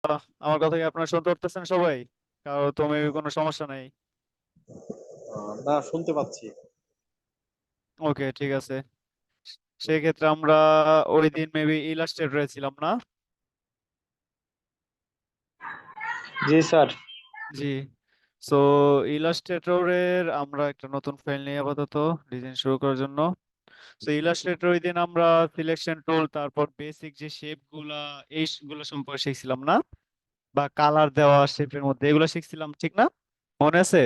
আমার কথা কি আপনারা শুনতে পারতেছেন সবাই? কারো তো মেবি কোনো সমস্যা নাই। না, শুনতে পাচ্ছি। ওকে, ঠিক আছে। সেক্ষেত্রে আমরা ওই দিন মেবি ইলাস্ট্রেটরে ছিলাম না? জি স্যার। জি। সো ইলাস্ট্রেটরের আমরা একটা নতুন ফাইল নিয়ে আপাতত ডিজাইন শুরু করার জন্য। তো ইলাস্ট্রেটর ওই দিন আমরা সিলেকশন টুল, তারপর বেসিক যে শেপ গুলা এইগুলো সম্পর্কে শিখছিলাম না? বা কালার দেওয়া শেপের মধ্যে এগুলো শিখছিলাম, ঠিক না? মনে আছে?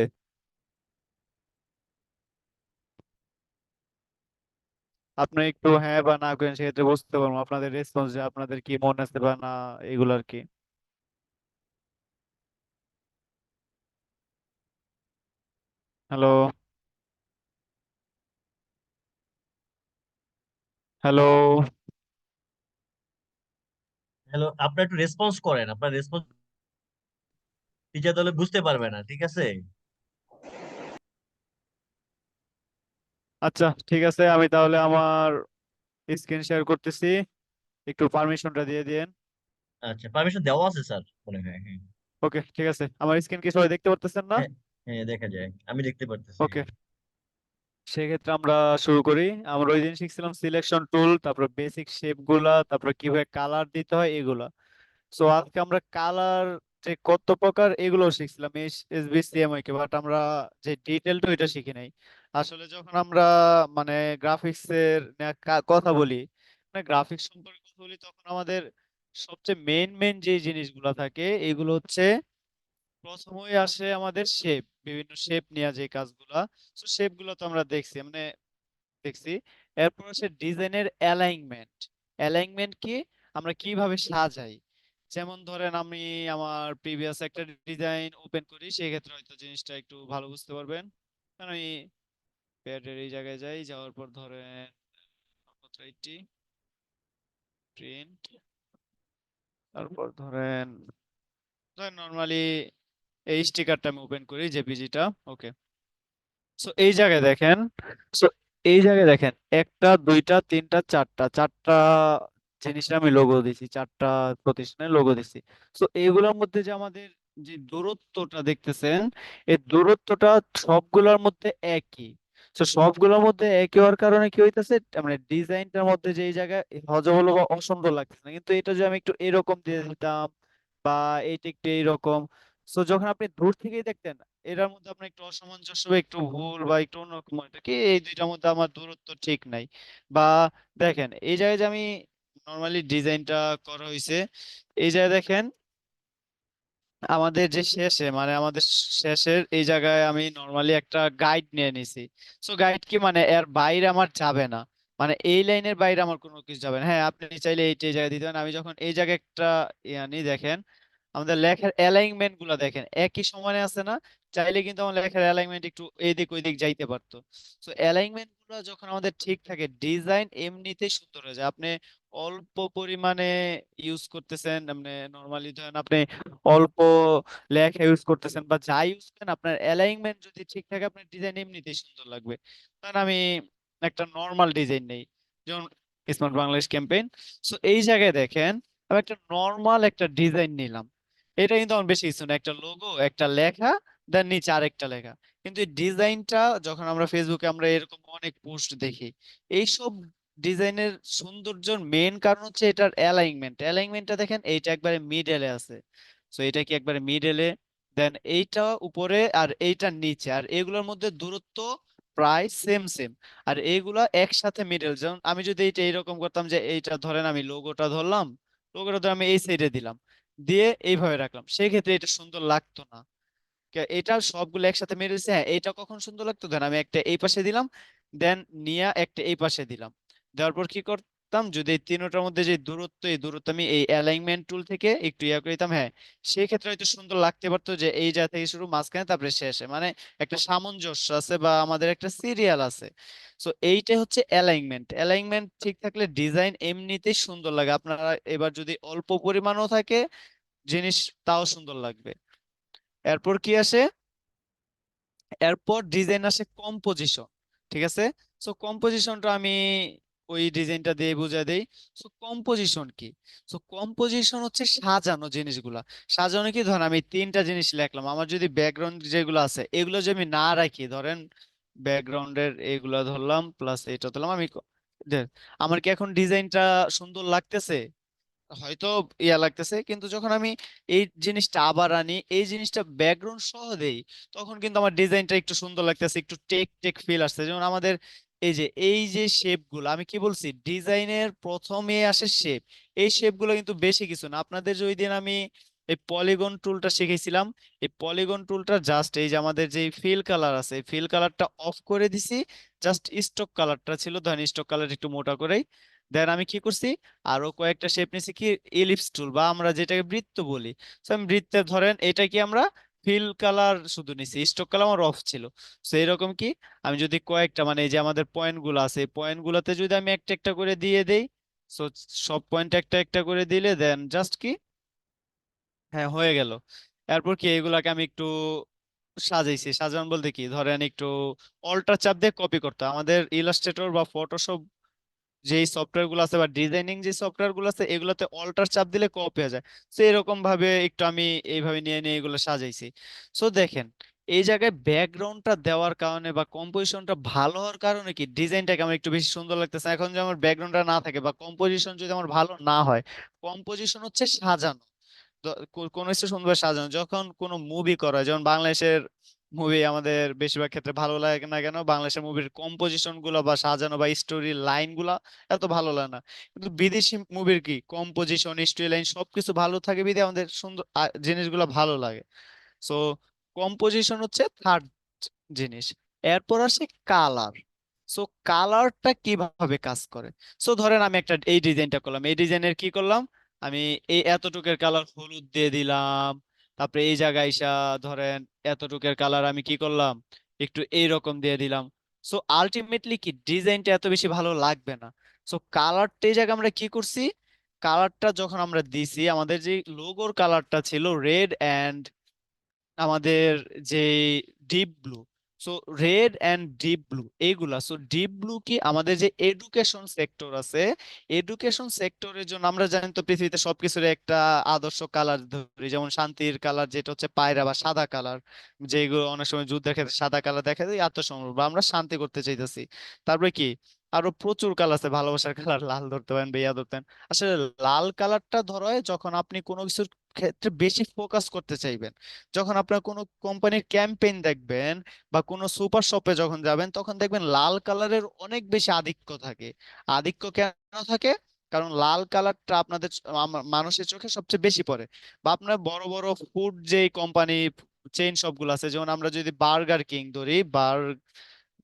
আপনি একটু হ্যাঁ বা না করেন, সেক্ষেত্রে বুঝতে পারবো আপনাদের রেসপন্স যে আপনাদের কি মনে আছে বা না, এগুলো আর কি। হ্যালো? হ্যালো? হ্যালো, আপনার একটু রেসপন্স করেন। আপনার রেসপন্স টিচার দলে বুঝতে পারবে না, ঠিক আছে? আচ্ছা, ঠিক আছে, আমি তাহলে আমার স্ক্রিন শেয়ার করতেছি, একটু পারমিশনটা দিয়ে দিন। আচ্ছা, পারমিশন দেওয়া আছে স্যার, মনে হয়। হ্যাঁ, ওকে, ঠিক আছে। আমার স্ক্রিন কি সবাই দেখতে পারতেছেন না? হ্যাঁ, হ্যাঁ, দেখা যায়, আমি দেখতে পারতেছি। ওকে, সেক্ষেত্রে আমরা শুরু করি। আমরা ওই দিন শিখছিলাম সিলেকশন টুল, তারপর বেসিক শেপ গুলা, তারপর কিভাবে কালার দিতে হয় এগুলা। সো আজকে আমরা কালার যে কত প্রকার এগুলো শিখছিলাম এসবিসিএমআই কে, বাট আমরা যে ডিটেলটা ওইটা শিখি নাই। আসলে যখন আমরা মানে গ্রাফিক্স এর কথা বলি, মানে গ্রাফিক্স সম্পর্কে কথা বলি, তখন আমাদের সবচেয়ে মেইন মেইন যে জিনিসগুলো থাকে এগুলো হচ্ছে, প্রথমেই আসে আমাদের শেপ, বিভিন্ন শেপ নিয়ে যে কাজগুলা। তো শেপ গুলো তো আমরা দেখছি, মানে দেখছি। এরপর আছে ডিজাইনের অ্যালাইনমেন্ট। অ্যালাইনমেন্ট কি? আমরা কিভাবে সাজাই। যেমন ধরেন আমি আমার প্রিভিয়াস একটা ডিজাইন ওপেন করি, সেই ক্ষেত্রে হয়তো জিনিসটা একটু ভালো বুঝতে পারবেন। কারণ আমি প্যাডের এই জায়গায় যাই, যাওয়ার পর ধরেন এইটি প্রিন্ট, তারপর ধরেন ধরেন নর্মালি এই স্টিকারটা আমি ওপেন করি, জেপিজিটা। ওকে। সো এই জায়গায় দেখেন, সো এই জায়গায় দেখেন, একটা দুইটা তিনটা চারটা চারটা জিনিসের আমি লোগো দিছি, চারটা প্রতিষ্ঠানের লোগো দিছি। সো এইগুলোর মধ্যে যে আমাদের যে দূরত্বটা দেখতেছেন, এই দূরত্বটা সবগুলোর মধ্যে একই। তো সবগুলোর মধ্যে একই হওয়ার কারণে কি হইতেছে, মানে ডিজাইনটার মধ্যে যে এই জায়গায় হযবল বা অসুন্দর লাগতেছে না। কিন্তু এটা যদি আমি একটু এরকম দিয়ে দিতাম, বা এইটা একটু এইরকম, সো যখন আপনি দূর থেকেই দেখতেন, এটার মধ্যে আপনার একটু অসামঞ্জস্য বা একটু ভুল বা একটু অন্যরকম মনে হতো কি এই দুইটার মধ্যে আমার দূরত্ব ঠিক নাই। বা দেখেন এই জায়গায় যে আমি নর্মালি ডিজাইনটা করা হয়েছে, এই জায়গায় দেখেন আমাদের যে শেষে, মানে আমাদের শেষের এই জায়গায় আমি নর্মালি একটা গাইড নিয়ে নিছি। সো গাইড কি, মানে এর বাইরে আমার যাবে না, মানে এই লাইনের বাইরে আমার কোনো কিছু যাবে না। হ্যাঁ, আপনি চাইলে এইটা এই জায়গায় দিতে পারেন। আমি যখন এই জায়গায় একটা ইয়ানি দেখেন, আমাদের লেখার অ্যালাইনমেন্ট গুলা দেখেন একই সমানে আছে না? চাইলে কিন্তু আমার লেখার অ্যালাইনমেন্ট একটু এদিক ওইদিক যাইতে পারতো। তো অ্যালাইনমেন্ট গুলো যখন আমাদের ঠিক থাকে, ডিজাইন এমনিতেই সুন্দর হয়ে যায়। আপনি অল্প পরিমাণে ইউজ করতেছেন, মানে নর্মালি ধরেন আপনি অল্প লেখা ইউজ করতেছেন বা যাই ইউজ করেন, আপনার অ্যালাইনমেন্ট যদি ঠিক থাকে আপনার ডিজাইন এমনিতেই সুন্দর লাগবে। কারণ আমি একটা নর্মাল ডিজাইন নেই, যেমন স্মার্ট বাংলাদেশ ক্যাম্পেইন। সো এই জায়গায় দেখেন, আমি একটা নর্মাল একটা ডিজাইন নিলাম। এটা কিন্তু আমার বেশি কিছু না, একটা লোগো, একটা লেখা, দেন নিচে আরেকটা লেখা। কিন্তু এই ডিজাইনটা যখন আমরা ফেসবুকে আমরা এরকম অনেক পোস্ট দেখি, এইসব ডিজাইনের সৌন্দর্যের মেইন কারণ হচ্ছে এটার অ্যালাইনমেন্ট। অ্যালাইনমেন্টটা দেখেন, এইটা একবারে মিডলে আছে। সো এটা কি একবারে মিডলে, দেন এইটা উপরে আর এইটা নিচে, আর এগুলোর মধ্যে দূরত্ব প্রায় সেম সেম। আর এইগুলা একসাথে মিডল, যেমন আমি যদি এইটা এইরকম করতাম, যে এইটা ধরেন আমি লোগোটা ধরলাম, লোগোটা ধরে আমি এই সাইডে দিলাম, দিয়ে এইভাবে রাখলাম, সেই ক্ষেত্রে এটা সুন্দর লাগতো না। এটা সবগুলো একসাথে মেরেছে, হ্যাঁ এটা কখন সুন্দর লাগতো, ধরেন আমি একটা এই পাশে দিলাম, দেন নিয়া একটা এই পাশে দিলাম। দেওয়ার পর কি করতাম, যদি এই তিনটার মধ্যে যে দূরত্ব, এই দূরত্ব আমি এই অ্যালাইনমেন্ট টুল থেকে একটু ইয়া করে দিতাম, হ্যাঁ সেই ক্ষেত্রে হয়তো সুন্দর লাগতে পারতো, যে এই জায়গা থেকে শুরু, মাঝখানে, তারপরে শেষে, মানে একটা সামঞ্জস্য আছে বা আমাদের একটা সিরিয়াল আছে। সো এইটাই হচ্ছে অ্যালাইনমেন্ট। অ্যালাইনমেন্ট ঠিক থাকলে ডিজাইন এমনিতেই সুন্দর লাগে। আপনারা এবার যদি অল্প পরিমাণও থাকে জিনিস, তাও সুন্দর লাগবে। এরপর কি আসে, এরপর ডিজাইন আসে কম্পোজিশন। ঠিক আছে। সো কম্পোজিশনটা আমি ওই ডিজাইনটা দিয়ে বুঝাই দেই। সো কম্পোজিশন কি? সো কম্পোজিশন হচ্ছে সাজানো জিনিসগুলা। সাজানো কি, ধরেন আমি তিনটা জিনিস লিখলাম, আমার যদি ব্যাকগ্রাউন্ড যেগুলো আছে এগুলো যদি আমি না রাখি, ধরেন ব্যাকগ্রাউন্ডের এগুলা ধরলাম প্লাস এটা ধরলাম, দেখ, আমার কি এখন ডিজাইনটা সুন্দর লাগতেছে? হয়তো ইয়া লাগতেছে, কিন্তু যখন আমি এই জিনিসটা আবার আনি, এই জিনিসটা ব্যাকগ্রাউন্ড সহ দেই, তখন কিন্তু আমার ডিজাইনটা একটু সুন্দর লাগতেছে, একটু টেক টেক ফিল আসছে। যেমন আমাদের এই যে শেপ গুলো, আমি কি বলছি, ডিজাইনের প্রথমে আসে শেপ। এই শেপ গুলো কিন্তু বেশি কিছু না। আপনাদের যে ওই দিন আমি এই পলিগন টুলটা শিখেছিলাম, এই পলিগন টুলটা জাস্ট এই যে আমাদের যে ফিল কালার আছে, ফিল কালারটা অফ করে দিছি, জাস্ট স্টক কালারটা ছিল, ধরেন স্টক কালার একটু মোটা করে। দেন আমি কি করছি, আরো কয়েকটা শেপ নিছি, কি এলিপস টুল বা আমরা যেটাকে বৃত্ত বলি। তো আমি বৃত্তে ধরেন এটা কি আমরা ফিল কালার শুধু নিছি, স্টক কালার আমার অফ ছিল। তো এরকম কি, আমি যদি কয়েকটা মানে এই যে আমাদের পয়েন্ট গুলো আছে, এই পয়েন্ট গুলোতে যদি আমি একটা একটা করে দিয়ে দেই, সো সব পয়েন্ট একটা একটা করে দিলে দেন জাস্ট কি, হ্যাঁ হয়ে গেল। এরপর কি এগুলাকে আমি একটু সাজাইছি, সাজান বলতে কি, ধরেন একটু অল্টার চাপ দিয়ে কপি করতে হয়। আমাদের ইলাস্ট্রেটর বা ফটোশপ যেই সফটওয়্যার গুলো আছে বা ডিজাইনিং যে সফটওয়্যার গুলো আছে, এগুলোতে অল্টার চাপ দিলে কপি হয়ে যায়। তো এরকম ভাবে একটু আমি এইভাবে নিয়ে নিয়ে এগুলো সাজাইছি। সো দেখেন, এই জায়গায় ব্যাকগ্রাউন্ডটা দেওয়ার কারণে বা কম্পোজিশনটা ভালো হওয়ার কারণে কি ডিজাইনটাকে আমার একটু বেশি সুন্দর লাগতেছে। এখন যদি আমার ব্যাকগ্রাউন্ডটা না থাকে বা কম্পোজিশন যদি আমার ভালো না হয়, কম্পোজিশন হচ্ছে সাজানো, কোন কিছু সুন্দর সাজানো। যখন কোনো মুভি করা হয়, যেমন বাংলাদেশের মুভি আমাদের বেশিরভাগ ক্ষেত্রে ভালো লাগে না কেন, বাংলাদেশের মুভির কম্পোজিশন গুলো বা সাজানো বা স্টোরি লাইন গুলা এত ভালো লাগে না। কিন্তু বিদেশি মুভির কি কম্পোজিশন, স্টোরি লাইন সবকিছু ভালো থাকে বিধে আমাদের সুন্দর জিনিসগুলো ভালো লাগে। সো কম্পোজিশন হচ্ছে থার্ড জিনিস। এরপর আসে কালার। সো কালারটা কিভাবে কাজ করে? সো ধরেন আমি একটা এই ডিজাইনটা করলাম, এই ডিজাইনের কি করলাম, আমি এই এতটুকের কালার হলুদ দিয়ে দিলাম। তারপরে এই জায়গায় এসা ধরেন এতটুকের কালার আমি কি করলাম, একটু এইরকম দিয়ে দিলাম। সো আলটিমেটলি কি ডিজাইনটা এত বেশি ভালো লাগবে না। সো কালারটা এই জায়গায় আমরা কি করছি, কালারটা যখন আমরা দিছি, আমাদের যে লোগোর কালারটা ছিল রেড এন্ড আমাদের যে deep blue, so red and deep blue এইগুলা। সো ডিপ ব্লু কি আমাদের যে এডুকেশন সেক্টর আছে, এডুকেশন সেক্টরের জন্য আমরা জানি তো পৃথিবীতে সবকিছুর একটা আদর্শ কালার ধরি, যেমন শান্তির কালার যেটা হচ্ছে পায়রা বা সাদা কালার, যেগুলো অনেক সময় যুদ্ধের ক্ষেত্রে সাদা কালার দেখা যায় আত্মসমর্পণ বা আমরা শান্তি করতে চাইতেছি। তারপরে কি আরো প্রচুর কালার আছে, ভালোবাসার কালার লাল ধরতে পারেন বা ইয়া ধরতেন। আসলে লাল কালারটা ধরা হয় যখন আপনি কোনো কিছুর ক্ষেত্রে বেশি ফোকাস করতে চাইবেন, যখন আপনার কোনো কোম্পানির ক্যাম্পেইন দেখবেন বা কোনো সুপার শপে যখন যাবেন, তখন দেখবেন লাল কালারের অনেক বেশি আধিক্য থাকে। আধিক্য কেন থাকে? কারণ লাল কালারটা আপনাদের মানুষের চোখে সবচেয়ে বেশি পড়ে। বা আপনার বড় বড় ফুড যে কোম্পানি চেইন সবগুলো আছে, যেমন আমরা যদি বার্গার কিং ধরি,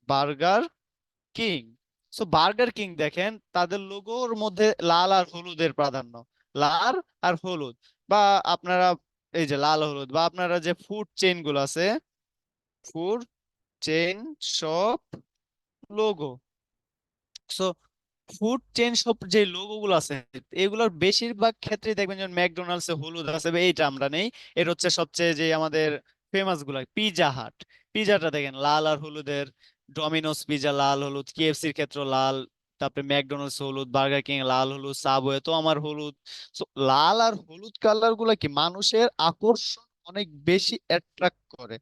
burger king. So burger king দেখেন তাদের লোগোর মধ্যে লাল আর হলুদের প্রাধান্য, লাল আর হলুদ। বা আপনারা এই যে লাল হলুদ, বা আপনারা যে ফুড চেইন গুলো আছে, ফুড চেইন সব লোগো, সো ফুড চেইন সব যে লোগো গুলো আছে, এগুলোর বেশিরভাগ ক্ষেত্রে দেখবেন যেমন ম্যাকডোনাল্ডস এ হলুদ আছে বা এইটা আমরা নেই, এটা হচ্ছে সবচেয়ে যে আমাদের ফেমাস গুলা। পিজা হাট, পিজাটা দেখেন লাল আর হলুদের। ডমিনোস পিজা লাল হলুদ, কেএফসির ক্ষেত্রে লাল, তারপরে ম্যাকডোনাল্ডস হলুদ, বার্গার কিং লাল হলুদ, সাবওয়ে তো আমার হলুদ। So, লাল আর হলুদ কালার গুলা কি মানুষের আকর্ষণ অনেক বেশি অ্যাট্রাক্ট করে।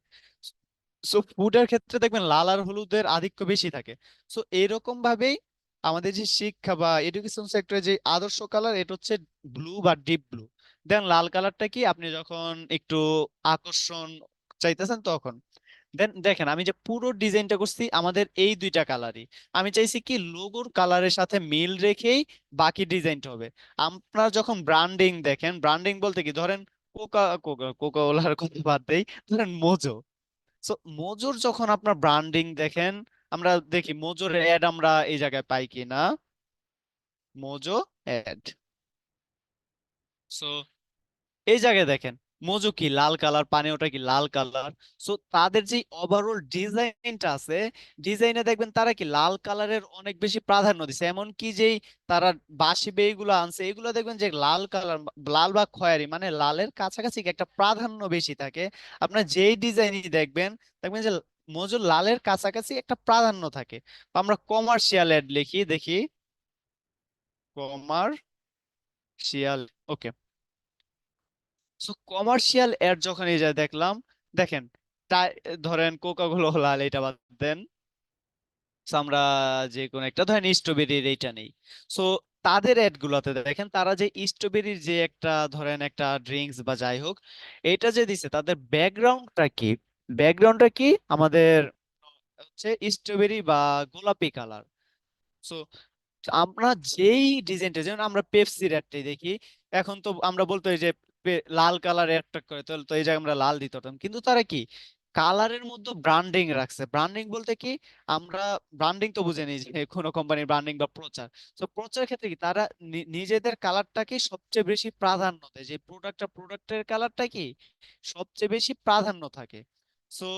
সো ফুডের ক্ষেত্রে দেখবেন লাল আর হলুদের আধিক্য বেশি থাকে। সো এরকম ভাবেই আমাদের যে শিক্ষা বা এডুকেশন সেক্টরে যে আদর্শ কালার, এটা হচ্ছে ব্লু বা ডিপ ব্লু। দেন লাল কালারটা কি, আপনি যখন একটু আকর্ষণ চাইতেছেন তখন। দেন দেখেন আমি যে পুরো ডিজাইনটা করছি আমাদের এই দুইটা কালারই, আমি চাইছি কি লোগোর কালারের সাথে মিল রেখেই বাকি ডিজাইনটা হবে। আপনারা যখন ব্র্যান্ডিং দেখেন, ব্র্যান্ডিং বলতে কি, ধরেন কোকা কোকা কোকা কোলার কথা বাদ দেই, ধরেন মোজো। সো মোজোর যখন আপনার ব্র্যান্ডিং দেখেন, আমরা দেখি মোজোর অ্যাড আমরা এই জায়গায় পাই কিনা, মোজো অ্যাড। সো এই জায়গায় দেখেন মোজো কি লাল কালার, পানীয়টা কি লাল কালার। সো তাদের যে ওভারঅল ডিজাইনটা আছে, ডিজাইনে দেখবেন তারা কি লাল কালারের অনেক বেশি প্রাধান্য দিছে। এমন কি যেই তারা বাঁশি বেইগুলো আনছে, এগুলো দেখবেন যে লাল কালার, লাল বা খয়েরি মানে লালের কাছাকাছি একটা প্রাধান্য বেশি থাকে। আপনার যেই ডিজাইনই দেখবেন, দেখবেন যে মোজো লালের কাছাকাছি একটা প্রাধান্য থাকে। আমরা কমার্শিয়াল অ্যাড লিখি দেখি, কমার্শিয়াল, ওকে। সো কমার্শিয়াল এর যখন এই যে দেখলাম, দেখেন, ধরেন কোকা কোলা এটা বাদ দেন। So, আমরা যে কোনো একটা ধরেন স্ট্রবেরির এইটা নেই। সো তাদের অ্যাড গুলাতে দেখেন তারা যে স্ট্রবেরির যে একটা ধরেন একটা ড্রিঙ্কস বা যাই হোক, এটা যে দিছে তাদের ব্যাকগ্রাউন্ডটা কি? ব্যাকগ্রাউন্ডটা কি আমাদের হচ্ছে স্ট্রবেরি বা গোলাপি কালার। সো আমরা যেই ডিজাইনটা, যেমন আমরা পেপসির অ্যাডটাই দেখি, এখন তো আমরা বলতো এই যে লাল কালার অ্যাট্রাক্ট করে, তো তো এই জায়গায় আমরা লাল দিতে হতাম, কিন্তু তারা কি কালারের মধ্যে ব্র্যান্ডিং রাখছে। ব্র্যান্ডিং বলতে কি, আমরা ব্র্যান্ডিং তো বুঝে নিই যে কোনো কোম্পানির ব্র্যান্ডিং বা প্রচার। তো প্রচারের ক্ষেত্রে কি তারা নিজেদের কালারটাকে সবচেয়ে বেশি প্রাধান্য দেয়, যে প্রোডাক্টের কালারটা কি সবচেয়ে বেশি প্রাধান্য থাকে। সো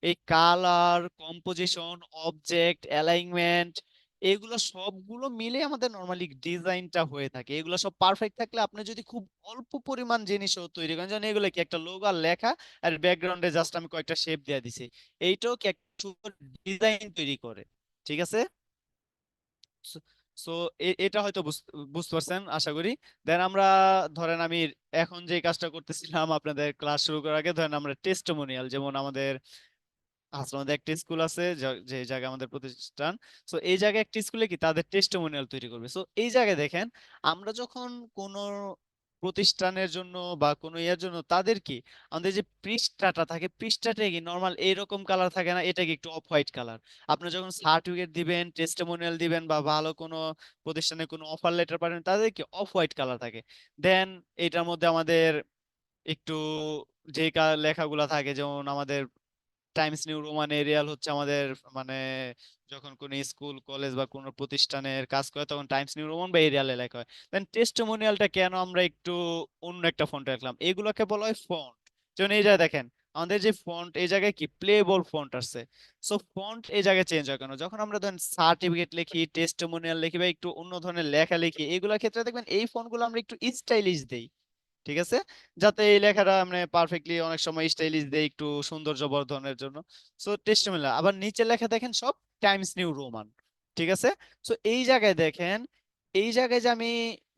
এই কালার কম্পোজিশন, অবজেক্ট অ্যালাইনমেন্ট, এগুলো সবগুলো মিলে আমাদের নর্মালি ডিজাইনটা হয়ে থাকে। এগুলো সব পারফেক্ট থাকলে আপনি যদি খুব অল্প পরিমাণ জিনিসও তৈরি করেন, যেমন এগুলো কি একটা লোগো আর লেখা, আর ব্যাকগ্রাউন্ডে জাস্ট আমি কয়েকটা শেপ দিয়ে দিছি, এইটাও কি একটা সুন্দর ডিজাইন তৈরি করে। ঠিক আছে। সো এটা হয়তো বুঝতে পারছেন আশা করি। দেন আমরা ধরেন আমি এখন যে কাজটা করতেছিলাম আপনাদের ক্লাস শুরু করার আগে, ধরেন আমরা টেস্টিমোনিয়াল, যেমন আমাদের আমাদের একটা স্কুল আছে যে জায়গায় আমাদের প্রতিষ্ঠান। সো এই জায়গায় একটা স্কুলে কি তাদের টেস্টিমোনিয়াল তৈরি করবে। সো এই জায়গায় দেখেন আমরা যখন কোন প্রতিষ্ঠানের জন্য বা কোনো ইয়ার জন্য তাদের কি আমাদের যে পৃষ্ঠাটা থাকে, পৃষ্ঠাটা কি নর্মাল এইরকম কালার থাকে না, এটা কি একটু অফ হোয়াইট কালার। আপনি যখন সার্টিফিকেট দিবেন, টেস্টিমোনিয়াল দিবেন বা ভালো কোনো প্রতিষ্ঠানে কোনো অফার লেটার পাবেন, তাদের কি অফ হোয়াইট কালার থাকে। দেন এটার মধ্যে আমাদের একটু যে লেখাগুলা থাকে, যেমন আমাদের টাইমস নিউ রোমান এরিয়াল হচ্ছে আমাদের, মানে যখন কোন স্কুল কলেজ বা কোনো প্রতিষ্ঠানের কাজ করে তখন টাইমস নিউ রোমান বা এরিয়ালে লেখা হয়। দেন টেস্টিমোনিয়ালটা কেন আমরা একটু অন্য একটা ফন্টে রাখলাম, এগুলোকে বলা হয় ফন্ট। যেমন এই জায়গায় দেখেন আমাদের যে ফন্ট, এই জায়গায় কি প্লেবল ফন্ট আছে। সো ফন্ট এই জায়গায় চেঞ্জ হয় কেন, যখন আমরা ধরেন সার্টিফিকেট লিখি, টেস্টিমোনিয়াল লিখি বা একটু অন্য ধরনের লেখা লিখি, এগুলোর ক্ষেত্রে দেখবেন এই ফন্টগুলো আমরা একটু স্টাইলিশ দেই। ঠিক আছে, যাতে এই লেখাটা মানে পারফেক্টলি অনেক সময় স্টাইলিশ দেয় একটু সৌন্দর্য বর্ধনের জন্য। সো টেস্টিমোনিয়াল, আবার নিচে লেখা দেখেন সব টাইমস নিউ রোমান। ঠিক আছে। সো এই জায়গায় দেখেন, এই জায়গায় যে আমি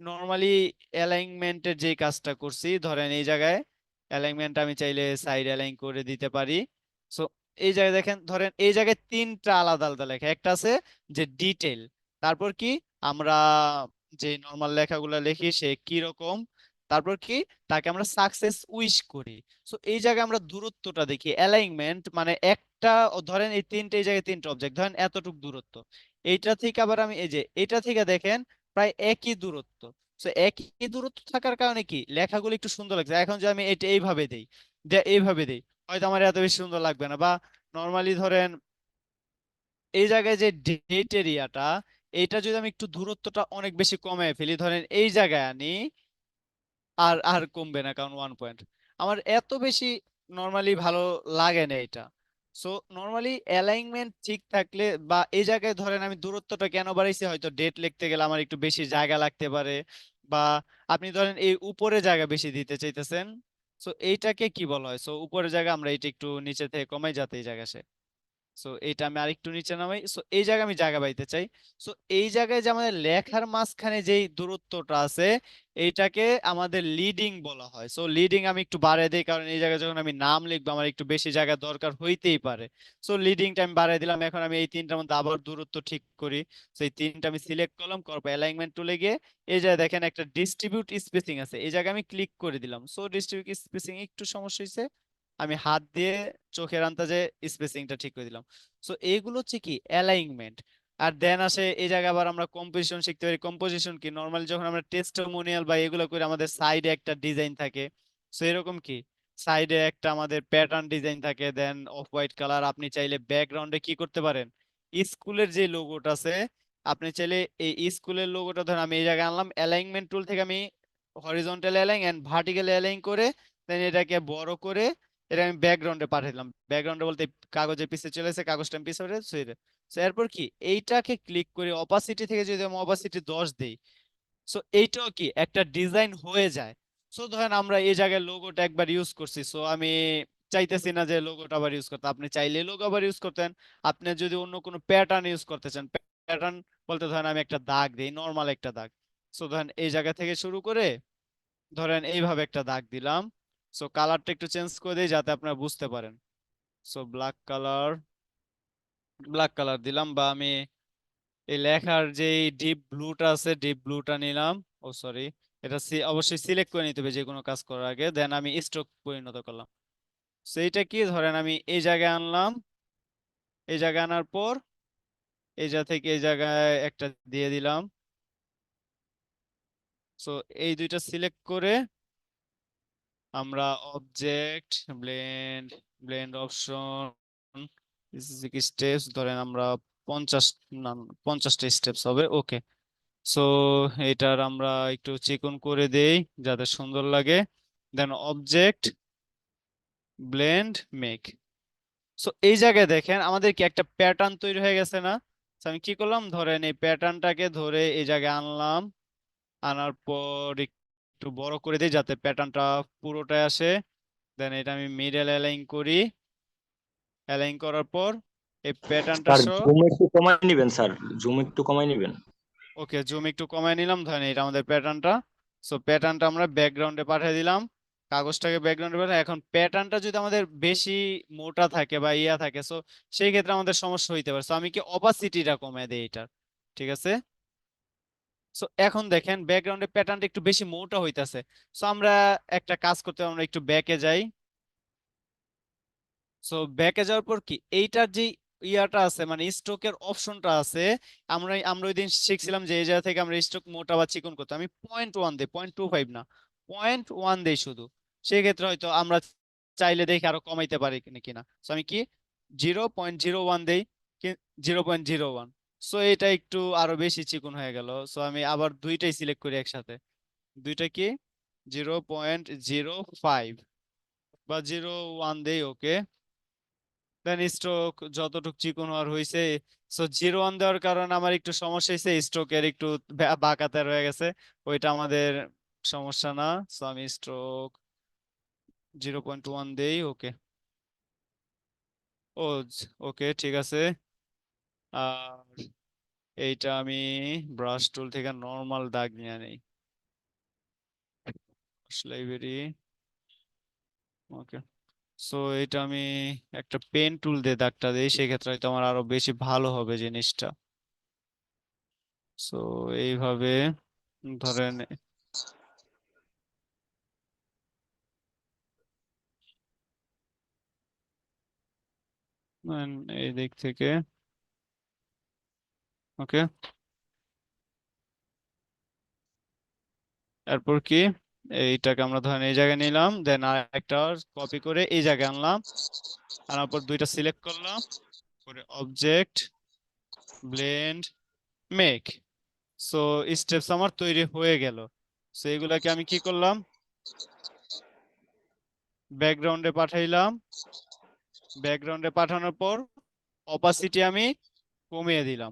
নর্মালি অ্যালাইনমেন্টের যে কাজটা করছি, ধরেন এই জায়গায় অ্যালাইনমেন্ট আমি চাইলে সাইড অ্যালাইন করে দিতে পারি। সো এই জায়গায় দেখেন, ধরেন এই জায়গায় তিনটা আলাদা আলাদা লেখা, একটা আছে যে ডিটেল, তারপর কি আমরা যে নর্মাল লেখাগুলো লিখি সে কি রকম, তারপর কি তাকে আমরা সাকসেস উইশ করি। সো এই জায়গায় আমরা দূরত্বটা দেখি, অ্যালাইনমেন্ট মানে একটা ধরেন এই তিনটে, এই জায়গায় তিনটা অবজেক্ট, ধরেন এতটুক দূরত্ব, এইটা থেকে আবার আমি এই যে এটা থেকে দেখেন প্রায় একই দূরত্ব। সো একই দূরত্ব থাকার কারণে কি লেখাগুলো একটু সুন্দর লাগছে। এখন যদি আমি এটা এইভাবে দেই, এইভাবে দেই, হয়তো আমার এত বেশি সুন্দর লাগবে না। বা নর্মালি ধরেন এই জায়গায় যে ডেট এরিয়াটা, এইটা যদি আমি একটু দূরত্বটা অনেক বেশি কমায় ফেলি, ধরেন এই জায়গায় আনি, আর আর কমবে না, কারণ 1 পয়েন্ট আমার এত বেশি নর্মালি ভালো লাগে না এটা। সো নর্মালি অ্যালাইনমেন্ট ঠিক থাকলে, বা এই জায়গায় ধরেন আমি দূরত্বটা কেন বাড়াইছি, হয়তো ডেট লিখতে গেলে আমার একটু বেশি জায়গা লাগতে পারে, বা আপনি ধরেন এই উপরে জায়গা বেশি দিতে চাইতেছেন। সো এইটাকে কি বলা হয়, সো উপরের জায়গা আমরা এটা একটু নিচে থেকে কমাই যাতে এই জায়গা আসে। সো এইটা আমি আরেকটু নিচে নামাই, সো এই জায়গায় আমি জায়গা পাইতে চাই। সো এই জায়গায় যে আমাদের লেখার মাঝখানে যেই দূরত্বটা আছে, এইটাকে আমাদের লিডিং বলা হয়। সো লিডিং আমি একটু বাড়িয়ে দিই, কারণ এই জায়গায় যখন আমি নাম লিখবো আমার একটু বেশি জায়গা দরকার হইতেই পারে। সো লিডিংটা আমি বাড়িয়ে দিলাম। এখন আমি এই তিনটার মধ্যে আবার দূরত্ব ঠিক করি। সো এই তিনটা আমি সিলেক্ট করলাম, করার পর অ্যালাইনমেন্ট টুলে গিয়ে এই জায়গায় দেখেন একটা ডিস্ট্রিবিউট স্পেসিং আছে, এই জায়গায় আমি ক্লিক করে দিলাম। সো ডিস্ট্রিবিউট স্পেসিং একটু সমস্যা হয়েছে, আমি হাত দিয়ে চোখের আন্দাজে স্পেসিংটা ঠিক করে দিলাম। সো এইগুলো হচ্ছে কি অ্যালাইনমেন্ট। আর দেন আসে এই জায়গায় আবার আমরা কম্পোজিশন শিখতে পারি। কম্পোজিশন কি, নর্মালি যখন আমরা টেস্টিমোনিয়াল বা এগুলো করে আমাদের সাইডে একটা ডিজাইন থাকে। সো এরকম কি সাইডে একটা আমাদের প্যাটার্ন ডিজাইন থাকে, দেন অফ হোয়াইট কালার। আপনি চাইলে ব্যাকগ্রাউন্ডে কি করতে পারেন, স্কুলের যে লোগোটা আছে, আপনি চাইলে এই স্কুলের লোগোটা ধরেন আমি এই জায়গায় আনলাম, অ্যালাইনমেন্ট টুল থেকে আমি horizontal align and vertical align করে দেন এটাকে বড় করে এটা আমি ব্যাকগ্রাউন্ডে পাঠিয়ে দিলাম। ব্যাকগ্রাউন্ডে বলতে কাগজের পিছে চলে এসে কাগজটা আমি পিছে পাঠিয়ে সো এরপর কি এইটাকে ক্লিক করে অপাসিটি থেকে যদি আমি অপাসিটি 10 দেই, সো এইটাও কি একটা ডিজাইন হয়ে যায়। সো ধরেন আমরা এই জায়গায় লোগোটা একবার ইউজ করছি, সো আমি চাইতেছি না যে লোগোটা আবার ইউজ করতে। আপনি চাইলে লোগো আবার ইউজ করতেন। আপনি যদি অন্য কোনো প্যাটার্ন ইউজ করতে চান, প্যাটার্ন বলতে ধরেন আমি একটা দাগ দিই, নর্মাল একটা দাগ, সো ধরেন এই জায়গা থেকে শুরু করে ধরেন এইভাবে একটা দাগ দিলাম। সো কালারটা একটু চেঞ্জ করে দিই যাতে আপনারা বুঝতে পারেন। সো ব্ল্যাক কালার দিলাম, বা আমি এই লেখার যে ডিপ ব্লুটা আছে ডিপ ব্লুটা নিলাম। ও সরি, এটা অবশ্যই সিলেক্ট করে নিতে হবে যে কোনো কাজ করার আগে, দেন আমি স্ট্রোক পরিণত করলাম। সো এইটা কি, ধরেন আমি এই জায়গায় আনলাম, এই জায়গায় আনার পর এই জায়গা থেকে এই জায়গায় একটা দিয়ে দিলাম। সো এই দুইটা সিলেক্ট করে আমরা অবজেক্ট ব্লেন্ড অপশন স্টেপস ধরেন আমরা 50, না 50টা স্টেপস হবে, ওকে। সো এটার আমরা একটু চিকন করে দেই যাতে সুন্দর লাগে, then object blend make. So এই জায়গায় দেখেন আমাদের কি একটা প্যাটার্ন তৈরি হয়ে গেছে না? So আমি কি করলাম, ধরেন এই প্যাটার্নটাকে ধরে এই জায়গায় আনলাম, আনার পর একটু বড় করে দিই যাতে প্যাটার্নটা পুরোটাই আসে। দেন এটা আমি মিডল অ্যালাইন করি, অ্যালাইন করার পর এই প্যাটার্নটা স্যার সহ, জুম একটু কমাই নিবেন, স্যার জুম একটু কমাই নিবেন। ওকে জুম একটু কমায় নিলাম। ধরেন এটা আমাদের প্যাটার্নটা। সো প্যাটার্নটা আমরা ব্যাকগ্রাউন্ডে পাঠিয়ে দিলাম, কাগজটাকে ব্যাকগ্রাউন্ডে পাঠিয়ে। এখন প্যাটার্নটা যদি আমাদের বেশি মোটা থাকে বা ইয়া থাকে, সো সেই ক্ষেত্রে আমাদের সমস্যা হইতে পারে। সো আমি কি অপাসিটিটা কমায় দেই এটার, ঠিক আছে। সো এখন দেখেন ব্যাকগ্রাউন্ডের প্যাটার্নটা একটু বেশি মোটা হইতাছে। সো আমরা একটা কাজ করতে হবে, আমরা একটু ব্যাকে যাই। সো ব্যাকে যাওয়ার পর কি এইটার যে ইয়াটা আছে মানে স্ট্রোকের অপশনটা আছে, আমরা আমরা ওই দিন শিখছিলাম যে এই জায়গা থেকে আমরা স্ট্রোক মোটা বা চিকন করতে, আমি 0.1 দেই, 0.25 না, 0.1 দেই শুধু। সেই ক্ষেত্রে হয়তো আমরা চাইলে দেখি আরো কমাইতে পারি কিনা। সো আমি কি 0.01 দেই, 0.01। সো এটা একটু আরো বেশি চিকন হয়ে গেল। সো আমি আবার দুইটাই সিলেক্ট করি একসাথে, দুইটা কি 0.05 বা 0.1 দেই, ওকে। দেন স্ট্রোক যতটুক চিকন হওয়ার হয়েছে। সো 0.1 দেওয়ার কারণে আমার একটু সমস্যা হয়েছে, স্ট্রোকের একটু বাঁকাতে রয়ে গেছে, ওইটা আমাদের সমস্যা না। সো আমি স্ট্রোক 0.1 দেই, ওকে। ও ওকে, ঠিক আছে। আর এইটা আমি ব্রাশ টুল থেকে নর্মাল দাগ নিয়ে নেই, লাইব্রেরি, ওকে। সো এটা আমি একটা পেন টুল দিয়ে দাগটা দিই, সেক্ষেত্রে হয়তো আমার আরো বেশি ভালো হবে জিনিসটা। সো এইভাবে ধরেন এই দিক থেকে, ওকে। এরপর কি এইটাকে আমরা ধরেন এই জায়গায় নিলাম, দেন আর একটা কপি করে এই জায়গায় আনলাম, আনার পর দুইটা সিলেক্ট করলাম করে object blend make. So steps আমার তৈরি হয়ে গেল। সো এগুলাকে আমি কি করলাম, ব্যাকগ্রাউন্ডে পাঠাইলাম। ব্যাকগ্রাউন্ডে পাঠানোর পর অপাসিটি আমি কমিয়ে দিলাম,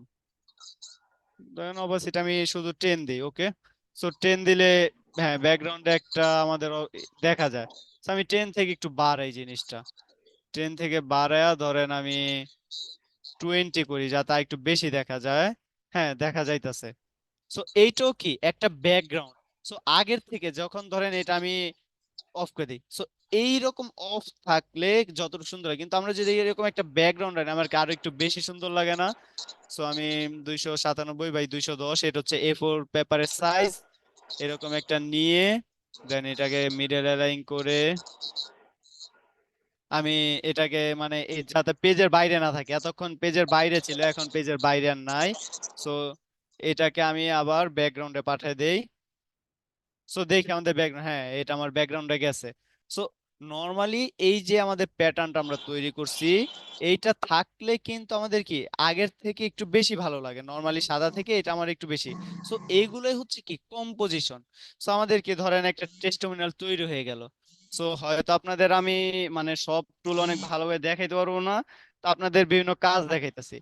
ধরেন অপাসিটি আমি শুধু 10 দিই, ওকে। সো 10 দিলে হ্যাঁ ব্যাকগ্রাউন্ডে একটা আমাদের দেখা যায়। So আমি 10 থেকে একটু বাড়াই জিনিসটা, 10 থেকে বাড়ায়া ধরেন আমি 20 করি যাতে একটু বেশি দেখা যায়। হ্যাঁ দেখা যাইতাছে। সো এইটাও কি একটা ব্যাকগ্রাউন্ড। সো আগের থেকে যখন ধরেন এটা আমি অফ করে দিই, সো এইরকম অফ থাকলে যতটুকু সুন্দর হয়, কিন্তু আমরা যদি এরকম একটা ব্যাকগ্রাউন্ড আনি আমার কি আরো একটু বেশি সুন্দর লাগে না? সো আমি 297 বাই 210, এটা হচ্ছে A4 পেপারের সাইজ, এরকম একটা নিয়ে দেন এটাকে মিডল অ্যালাইন করে আমি এটাকে মানে যাতে পেজের বাইরে না থাকে, এতক্ষণ পেজের বাইরে ছিল এখন পেজের বাইরে আর নাই। সো এটাকে আমি আবার ব্যাকগ্রাউন্ডে পাঠিয়ে দেই। সো দেখি আমাদের ব্যাকগ্রাউন্ড, হ্যাঁ এটা আমার ব্যাকগ্রাউন্ডে গেছে। সো নর্মালি এই যে আমাদের প্যাটার্নটা আমরা তৈরি করছি, এইটা থাকলে কিন্তু আমাদের কি আগের থেকে একটু বেশি ভালো লাগে, নর্মালি সাদা থেকে এটা আমার একটু বেশি। সো এইগুলোই হচ্ছে কি কম্পোজিশন। সো আমাদের কি ধরেন একটা টেস্টিমোনিয়াল তৈরি হয়ে গেল। সো হয়তো আপনাদের আমি মানে সব টুল অনেক ভালোভাবে দেখাইতে পারবো না, তো আপনাদের বিভিন্ন কাজ দেখাইতেছি।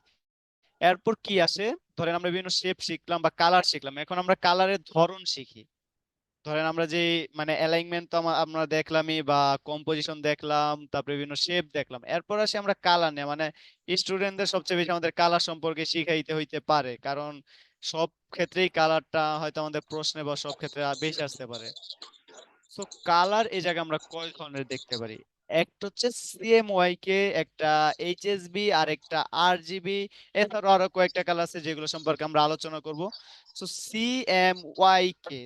এরপর কি আসে, ধরেন আমরা বিভিন্ন শেপ শিখলাম বা কালার শিখলাম, এখন আমরা কালারের ধরন শিখি। ধরেন আমরা যে মানে অ্যালাইনমেন্ট তো আমরা দেখলামই, বা কম্পোজিশন দেখলাম, তারপরে বিভিন্ন শেপ দেখলাম, এরপর আসি আমরা কালার নিয়ে, মানে স্টুডেন্টদের সবচেয়ে বেশি আমাদের কালার সম্পর্কে শিখাইতে হইতে পারে, কারণ সব ক্ষেত্রেই কালারটা হয়তো আমাদের প্রশ্নে বা সব ক্ষেত্রে বেশি আসতে পারে। সো কালার এই জায়গায় আমরা কয় ধরনের দেখতে পারি। একটা হচ্ছে সিএমওয়াইকে, একটা এইচএসবি, আর একটা আরজিবি। এছাড়াও আরো কয়েকটা কালার আছে যেগুলো সম্পর্কে আমরা আলোচনা করব। সো সিএমওয়াইকে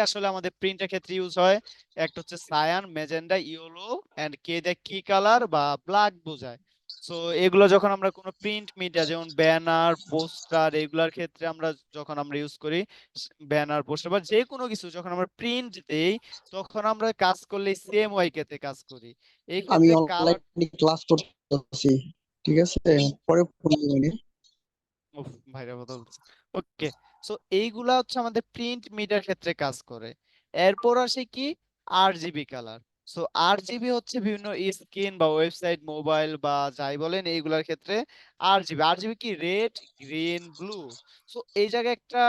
আসলে আমাদের প্রিন্টের ক্ষেত্রে ইউজ হয়। একটা হচ্ছে সায়ান, মেজেন্ডা, ইয়েলো এন্ড কে দিয়ে কি কালার বা ব্ল্যাক বোঝায়। সো এগুলো যখন আমরা কোনো প্রিন্ট মিডিয়া যেমন ব্যানার, পোস্টার এগুলার ক্ষেত্রে আমরা যখন আমরা ইউজ করি, ব্যানার, পোস্টার বা যে কোনো কিছু যখন আমরা প্রিন্ট দেই, তখন আমরা কাজ করলে সিএমওয়াইকে তে কাজ করি। এই আমি ক্ষেত্রে কালার, অনলাইনে ক্লাস করতেছি, ঠিক আছে, পরে ফোন দিবেন। ভাইরা কথা বলছে। ওকে, সো এইগুলা হচ্ছে আমাদের প্রিন্ট মিডিয়ার ক্ষেত্রে কাজ করে। এরপর আসে কি আরজিবি কালার। সো আরজিবি হচ্ছে বিভিন্ন স্ক্রিন বা ওয়েবসাইট, মোবাইল বা যাই বলেন এইগুলার ক্ষেত্রে আরজিবি কি রেড, গ্রিন, ব্লু। সো এই জায়গায় একটা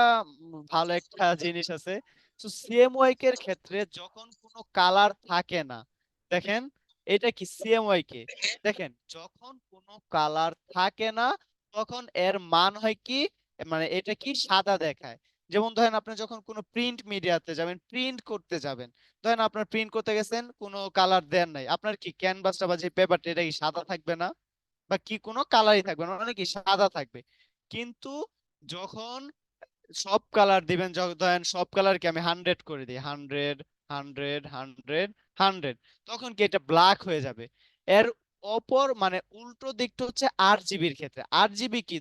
ভালো একটা জিনিস আছে। সো সিএমওয়াই এর ক্ষেত্রে যখন কোনো কালার থাকে না, দেখেন এটা কি সিএমওয়াই কে, দেখেন যখন কোনো কালার থাকে না তখন এর মান হয় কি, মানে এটা কি সাদা দেখায়। যেমন ধরেন আপনি যখন কোনো প্রিন্ট মিডিয়াতে যাবেন, প্রিন্ট করতে যাবেন, ধরেন আপনার প্রিন্ট করতে গেছেন, কোনো কালার দেন নাই, আপনার কি ক্যানভাসটা বা যে পেপারটা এটা কি সাদা থাকবে না, বা কি কোনো কালারই থাকবে না, মানে কি সাদা থাকবে। কিন্তু যখন সব কালার দিবেন, ধরেন সব কালারকে আমি 100 করে দিই, 100, 100, 100, 100, তখন কি এটা ব্ল্যাক হয়ে যাবে। এর অপর মানে উল্টো দিকটা হচ্ছে আরজিবির ক্ষেত্রে। আরজিবি কি,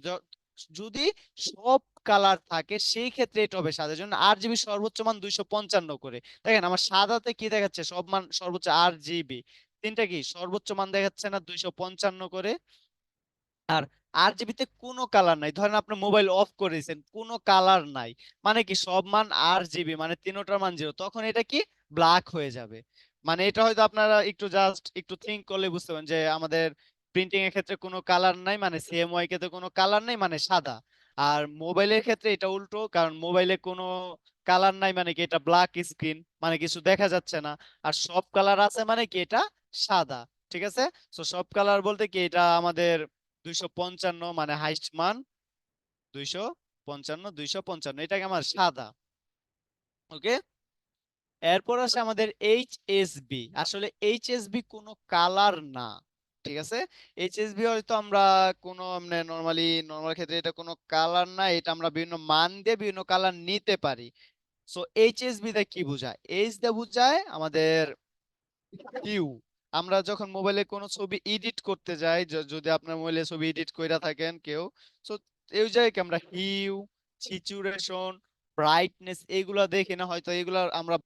যদি সব কালার থাকে সেই ক্ষেত্রে এটা হবে সাদা, জন্য আরজিবি সর্বোচ্চ মান 255 করে। দেখেন আমার সাদাতে কি দেখাচ্ছে, সব মান সর্বোচ্চ, আরজিবি তিনটা কি সর্বোচ্চ মান দেখাচ্ছে না 255 করে। আর আরজিবিতে কোনো কালার নাই, ধরেন আপনি মোবাইল অফ করে দিয়েছেন, কোনো কালার নাই, মানে কি সব মান আরজিবি, মানে তিনটার মান 0, তখন এটা কি ব্ল্যাক হয়ে যাবে। মানে এটা হয়তো আপনারা একটু জাস্ট একটু থিঙ্ক করলে বুঝতে পারেন যে আমাদের প্রিন্টিং এর ক্ষেত্রে কোনো কালার নাই মানে সিএমওয়াই কে তো কোনো কালার নাই মানে সাদা। আর মোবাইলের ক্ষেত্রে এটা উল্টো, কারণ মোবাইলে কোনো কালার নাই মানে কি এটা ব্ল্যাক স্ক্রিন, মানে কিছু দেখা যাচ্ছে না। আর সব কালার আছে মানে কি এটা সাদা। ঠিক আছে, তো সব কালার বলতে কি এটা আমাদের 255, মানে হাইস্ট মান 255, 255, এটাকে আমার সাদা। ওকে, এরপর আছে আমাদের এইচএসবি। আসলে এইচএসবি কোনো কালার না, ঠিক আছে। এইচএসবি হয়তো আমরা কোনো নর্মাল ক্ষেত্রে এটা কোনো কালার না, এটা আমরা বিভিন্ন মান দিয়ে বিভিন্ন কালার নিতে পারি। সো এইচএসবি তে কি বোঝায়, এইচ দিয়ে বোঝায় আমাদের হিউ। আমরা যখন মোবাইলে কোনো ছবি এডিট করতে যাই, যদি আপনার মোবাইলে ছবি এডিট কইরা থাকেন কেউ, সো এই জায়গায় আমরা হিউ, স্যাচুরেশন, ব্রাইটনেস এইগুলা দেখি না, হয়তো এগুলা আমরা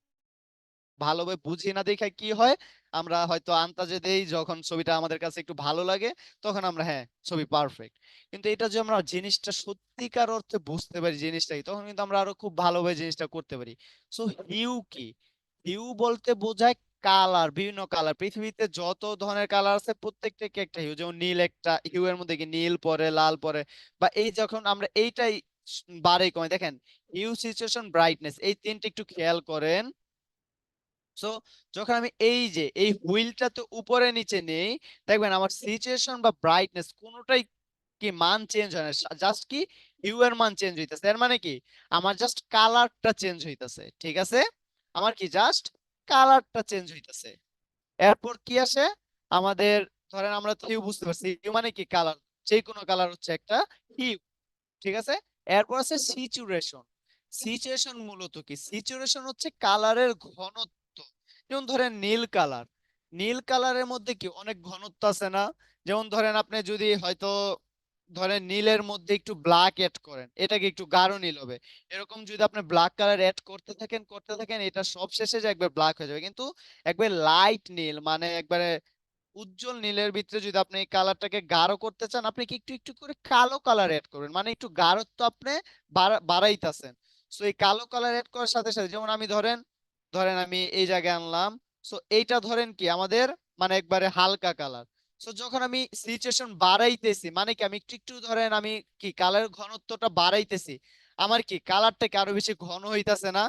ভালোভাবে বুঝি না, দেখে কি হয় আমরা হয়তো আন্তাজে দেই, যখন ছবিটা আমাদের কাছে একটু ভালো লাগে তখন আমরা হ্যাঁ ছবি পারফেক্ট। কিন্তু এটা যে আমরা জিনিসটা সত্যিকার অর্থে বুঝতে পারি জিনিসটা কি, তখন কিন্তু আমরা আরো খুব ভালোভাবে জিনিসটা করতে পারি। সো হিউ কি, হিউ বলতে বোঝায় কালার, বিভিন্ন কালার, পৃথিবীতে যত ধরনের কালার আছে প্রত্যেকটা কি একটা হিউ, যেমন নীল একটা হিউ, এর মধ্যে কি নীল পরে, লাল পরে, বা এই যখন আমরা এইটাই বাড়ে কমে, দেখেন হিউ, সিচুয়েশন, ব্রাইটনেস এই তিনটা একটু খেয়াল করেন। সো যখন আমি এই যে এই হুইলটা তো উপরে নিচে নেই, দেখবেন আমার সিচুয়েশন বা ব্রাইটনেস কোনোটাই কি মান চেঞ্জ হয় না, জাস্ট কি হিউ এর মান চেঞ্জ হইতেছে। এর মানে কি আমার জাস্ট কালারটা চেঞ্জ হইতেছে, ঠিক আছে, আমার কি জাস্ট কালারটা চেঞ্জ হইতেছে। এরপর কি আসে আমাদের, ধরেন আমরা হিউ বুঝতে পারছি, হিউ মানে কি কালার, যে কোনো কালার হচ্ছে একটা হিউ, ঠিক আছে। এরপর আছে সিচুয়েশন। সিচুয়েশন মূলত কি, সিচুয়েশন হচ্ছে কালারের ঘনত্ব। যেমন ধরেন নীল কালার, নীল কালারের মধ্যে কি অনেক ঘনত্ব আছে না। যেমন ধরেন আপনি যদি হয়তো ধরেন নীলের মধ্যে একটু ব্ল্যাক এড করেন, এটাকে একটু গাঢ় নীল হবে। এরকম যদি আপনি ব্ল্যাক কালার এড করতে থাকেন এটা সব শেষে যে একবার ব্ল্যাক হয়ে যাবে। কিন্তু একবার লাইট নীল মানে একবারে উজ্জ্বল নীলের ভিতরে যদি আপনি এই কালারটাকে গাঢ় করতে চান, আপনি কি একটু একটু করে কালো কালার এড করবেন, মানে একটু গাঢ়ত্ব আপনি বাড়াইতেছেন। সো এই কালো কালার এড করার সাথে সাথে, যেমন আমি ধরেন ধরেন আমি এই জায়গায় আনলাম, সো এইটা ধরেন কি আমাদের মানে একবারে হালকা কালার। সো যখন আমি সিচুয়েশন বাড়াইতেছি মানে কি আমি একটু একটু ধরেন আমি কি কালারের ঘনত্বটা বাড়াইতেছি, আমার কি কালারটা কি আরো বেশি ঘন হইতাছে না।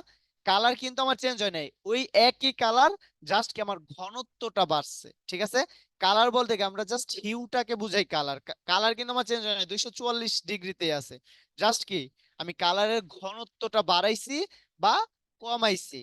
কালার কিন্তু আমার চেঞ্জ হয় নাই, ওই একই কালার, জাস্ট কি আমার ঘনত্বটা বাড়ছে, ঠিক আছে। কালার বলতে কি আমরা জাস্ট হিউটাকে বুঝাই কালার, কালার কিন্তু আমার চেঞ্জ হয় না, 244 ডিগ্রিতে আছে। জাস্ট কি আমি কালারের ঘনত্বটা বাড়াইছি বা কমাইছি।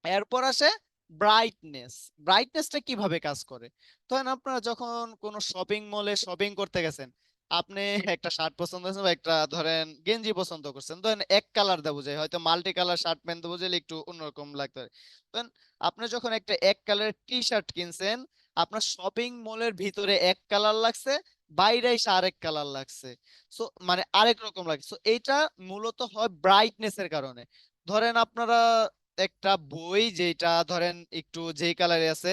এরপর আসে ব্রাইটনেস। ব্রাইটনেসটা কিভাবে কাজ করে? ধরেন আপনারা যখন কোনো শপিং মলে শপিং করতে গেছেন, আপনি একটা শার্ট পছন্দ হয়েছে বা একটা ধরেন গেঞ্জি পছন্দ করছেন, ধরেন এক কালার দেওয়া বোঝায়, হয়তো মাল্টি কালার শার্ট প্যান্ট দেওয়া বুঝাইলে একটু অন্যরকম লাগতে পারে। ধরেন আপনি যখন একটা এক কালারের টি শার্ট কিনছেন, আপনার শপিং মলের ভিতরে এক কালার লাগছে, বাইরে এসে আরেক কালার লাগছে, সো মানে আরেক রকম লাগছে। সো এইটা মূলত হয় ব্রাইটনেসের কারণে। ধরেন আপনারা একটা বই যেটা ধরেন একটু যেই কালারে আছে,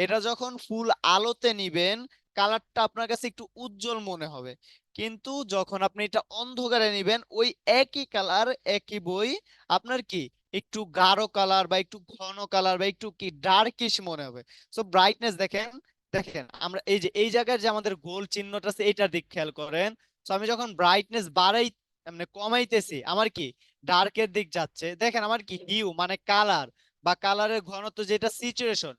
এটা যখন ফুল আলোতে নিবেন, কালারটা আপনার কাছে একটু উজ্জ্বল মনে হবে। কিন্তু যখন আপনি এটা অন্ধকারে নিবেন, ওই একই কালার একই বই আপনার কি একটু গাঢ় কালার বা একটু ঘন কালার বা একটু কি ডার্কিশ মনে হবে। সো ব্রাইটনেস দেখেন, দেখেন আমরা এই যে এই জায়গায় যে আমাদের গোল চিহ্নটা আছে এটার দিক খেয়াল করেন। তো আমি যখন ব্রাইটনেস বাড়াই মানে কমাইতেছি, আমার কি ডার্কের দিক যাচ্ছে। দেখেন আমার কি হিউ মানে কালার বা কালারের ঘনত্ব যেটা সিচুয়েশন,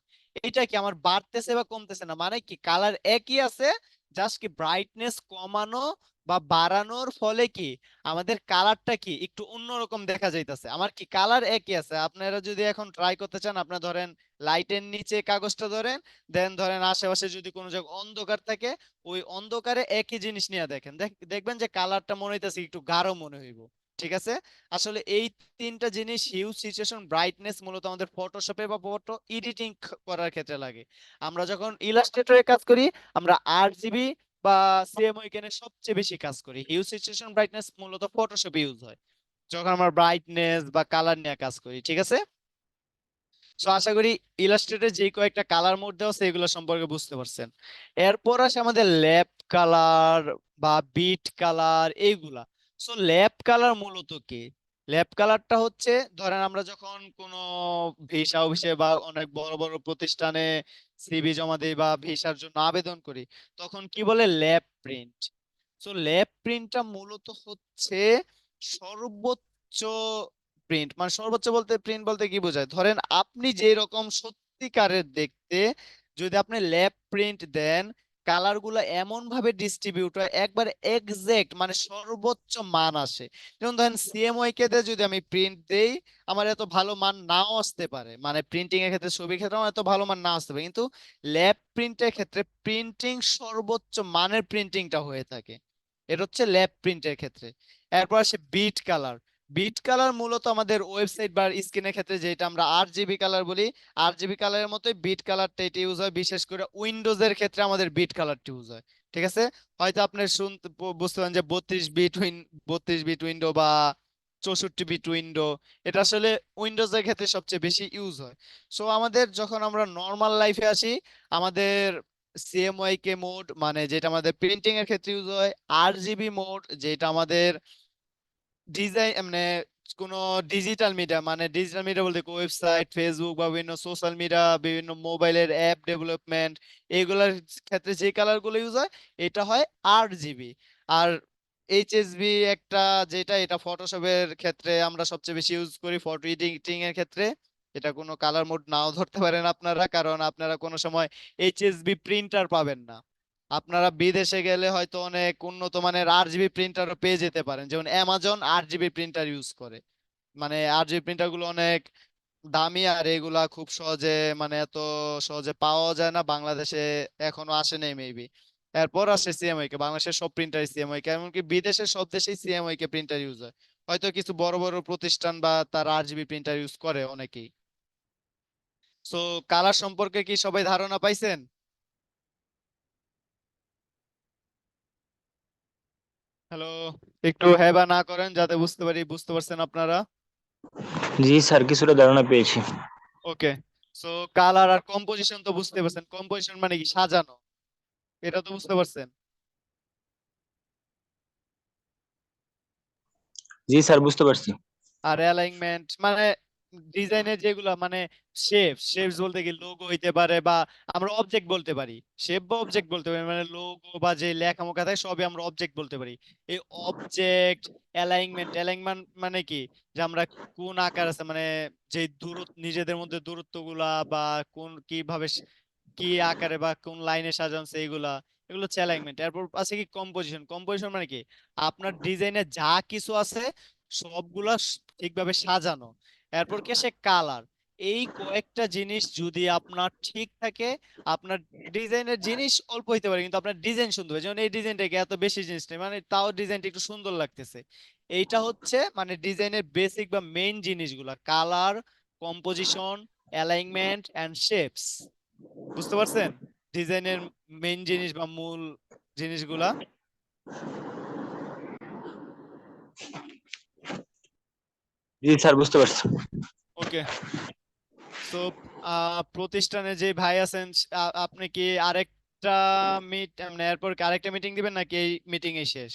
এটা কি আমার বাড়তেছে বা কমতেছে না, মানে কি কালার একই আছে, জাস্ট কি ব্রাইটনেস কমানো বা বাড়ানোর ফলে কি আমাদের কালারটা কি একটু অন্যরকম দেখা যাইতেছে। আমার কি কালার একই আছে। আপনারা যদি এখন ট্রাই করতে চান, আপনারা ধরেন লাইটের নিচে কাগজটা ধরেন, দেন ধরেন আশেপাশে যদি কোনো জায়গায় অন্ধকার থাকে, ওই অন্ধকারে একই জিনিস নিয়ে দেখেন, দেখবেন যে কালারটা মনে হইতেছে একটু গাঢ় মনে হইব। ঠিক আছে? আসলে এই তিনটা জিনিস হিউ, সিচুয়েশন, ব্রাইটনেস মূলত আমাদের ফটোশপে বা ফটো এডিটিং করার ক্ষেত্রে লাগে। আমরা যখন ইলাস্ট্রেটরে কাজ করি, আমরা আরজিবি বা সিএমওয়াই এখানে সবচেয়ে বেশি কাজ করি। হিউ, সিচুয়েশন, ব্রাইটনেস মূলত ফটোশপে ইউজ হয় যখন আমরা ব্রাইটনেস বা কালার নিয়ে কাজ করি। ঠিক আছে? সো আশা করি ইলাস্ট্রেটরে যে কয়েকটা কালার মোড দেওয়া আছে এগুলো সম্পর্কে বুঝতে পারছেন। এরপর আসে আমাদের ল্যাপ কালার বা বিট কালার এইগুলা। সো ল্যাপ কালার মূলত কি? ল্যাপ কালারটা হচ্ছে ধরেন আমরা যখন কোনো ভিসা অফিসে বা অনেক বড় বড় প্রতিষ্ঠানে সিভি জমা দিই বা ভিসার জন্য আবেদন করি, তখন কি বলে ল্যাব প্রিন্ট। সো ল্যাব প্রিন্টটা মূলত হচ্ছে সর্বোচ্চ প্রিন্ট, মানে সর্বোচ্চ বলতে প্রিন্ট বলতে কি বোঝায়, ধরেন আপনি যে রকম সত্যিকারের দেখতে, যদি আপনি ল্যাব প্রিন্ট দেন, কালার গুলো এমন ভাবে ডিস্ট্রিবিউট হয় একবার এক্সাক্ট মানে সর্বোচ্চ মান আসে। যেমন ধরেন সিএমওয়াই কে দিয়ে যদি আমি প্রিন্ট দেই, আমার এত ভালো মান নাও আসতে পারে, মানে প্রিন্টিং এর ক্ষেত্রে ছবির ক্ষেত্রে আমার এত ভালো মান না আসতে পারে, কিন্তু ল্যাব প্রিন্টের ক্ষেত্রে প্রিন্টিং সর্বোচ্চ মানের প্রিন্টিংটা হয়ে থাকে। এটা হচ্ছে ল্যাব প্রিন্টের ক্ষেত্রে। এরপর আসে বিট কালার। বিট কালার মূলত আমাদের ওয়েবসাইট বা স্ক্রিনের ক্ষেত্রে যেটা আমরা আরজিবি কালার বলি, আরজিবি কালারের মতোই বিট কালারটা এটা ইউজ হয়, বিশেষ করে উইন্ডোজের ক্ষেত্রে আমাদের বিট কালারটা ইউজ হয়। ঠিক আছে? হয়তো আপনি শুনতে বুঝতে পারেন যে 32 বিট উইন্ডো বা 64 বিট উইন্ডো, এটা আসলে উইন্ডোজের ক্ষেত্রে সবচেয়ে বেশি ইউজ হয়। সো আমাদের যখন আমরা নর্মাল লাইফে আসি, আমাদের সিএমওয়াইকে মোড মানে যেটা আমাদের প্রিন্টিং এর ক্ষেত্রে ইউজ হয়, আরজিবি মোড যেটা আমাদের ডিজাইন মানে কোনো ডিজিটাল মিডিয়া, মানে ডিজিটাল মিডিয়া বলতে ওয়েবসাইট, ফেসবুক বা বিভিন্ন সোশ্যাল মিডিয়া, বিভিন্ন মোবাইলের অ্যাপ ডেভেলপমেন্ট, এইগুলোর ক্ষেত্রে যে কালার গুলো ইউজ হয় এটা হয় আরজিবি। আর এইচএসবি একটা যেটা, এটা ফটোশপের ক্ষেত্রে আমরা সবচেয়ে বেশি ইউজ করি, ফটো এডিটিং এর ক্ষেত্রে। এটা কোনো কালার মোড নাও ধরতে পারেন আপনারা, কারণ আপনারা কোনো সময় এইচএসবি প্রিন্টার পাবেন না। আপনারা বিদেশে গেলে হয়তো অনেক উন্নত মানের আরজিবি প্রিন্টারও পেয়ে যেতে পারেন, যেমন অ্যামাজন আরজিবি প্রিন্টার ইউজ করে। মানে আরজিবি প্রিন্টার গুলো অনেক দামি, আর এগুলা খুব সহজে মানে এত সহজে পাওয়া যায় না বাংলাদেশে, এখনো আসে নাই মেবি। এরপর আসে সিএমওয়াই কে, বাংলাদেশের সব প্রিন্টার সিএমওয়াই কে, এমনকি বিদেশের সব দেশেই সিএমওয়াই কে প্রিন্টার ইউজ হয়। হয়তো কিছু বড় বড় প্রতিষ্ঠান বা তার আরজিবি প্রিন্টার ইউজ করে অনেকেই। সো কালার সম্পর্কে কি সবাই ধারণা পাইছেন? হ্যালো, একটু হ্যাঁ বা না করেন যাতে বুঝতে পারি বুঝতে পারছেন আপনারা। জি স্যার, কিছুটা ধারণা পেয়েছি। ওকে। সো কালার আর কম্পোজিশন তো বুঝতে পারছেন, কম্পোজিশন মানে কি সাজানো, এটা তো বুঝতে পারছেন। জি স্যার, বুঝতে পারছি। আর অ্যালাইনমেন্ট মানে ডিজাইনের যেগুলা মানে শেপস বলতে কি লোগো হইতে পারে বা আমরা অবজেক্ট বলতে পারি। শেপ বা অবজেক্ট বলতে পারি, মানে লোগো বা যে লেখামোখা থাকে সবই আমরা অবজেক্ট বলতে পারি। এই অবজেক্ট অ্যালাইনমেন্ট মানে কি, যে আমরা কোন আকার আছে মানে যে দূরত্ব, নিজেদের মধ্যে দূরত্ব গুলা বা কোন কিভাবে কি আকারে বা কোন লাইনে সাজানো আছে, এগুলা এগুলো হচ্ছে অ্যালাইনমেন্ট। এরপর আছে কি কম্পোজিশন। কম্পোজিশন মানে কি আপনার ডিজাইনে যা কিছু আছে সবগুলা ঠিকভাবে সাজানো। এরপর কি আসে কালার। এই কয়েকটা জিনিস যদি আপনার ঠিক থাকে, আপনার ডিজাইনের জিনিস অল্প হইতে পারে কিন্তু আপনার ডিজাইন সুন্দর হবে। যেমন এই ডিজাইনটাকে এত বেশি জিনিস নেই, মানে তাও ডিজাইনটা একটু সুন্দর লাগতেছে। এইটা হচ্ছে মানে ডিজাইনের বেসিক বা মেইন জিনিসগুলা, colour, composition, alignment and shapes. বুঝতে পারছেন ডিজাইনের মেইন জিনিস বা মূল জিনিসগুলা? জি স্যার বুঝতে পারছি। ওকে। সো প্রতিষ্ঠানে যে ভাই আছেন আপনি কি আরেকটা মানে এরপর কি আরেকটা মিটিং দিবেন নাকি এই মিটিং এই শেষ?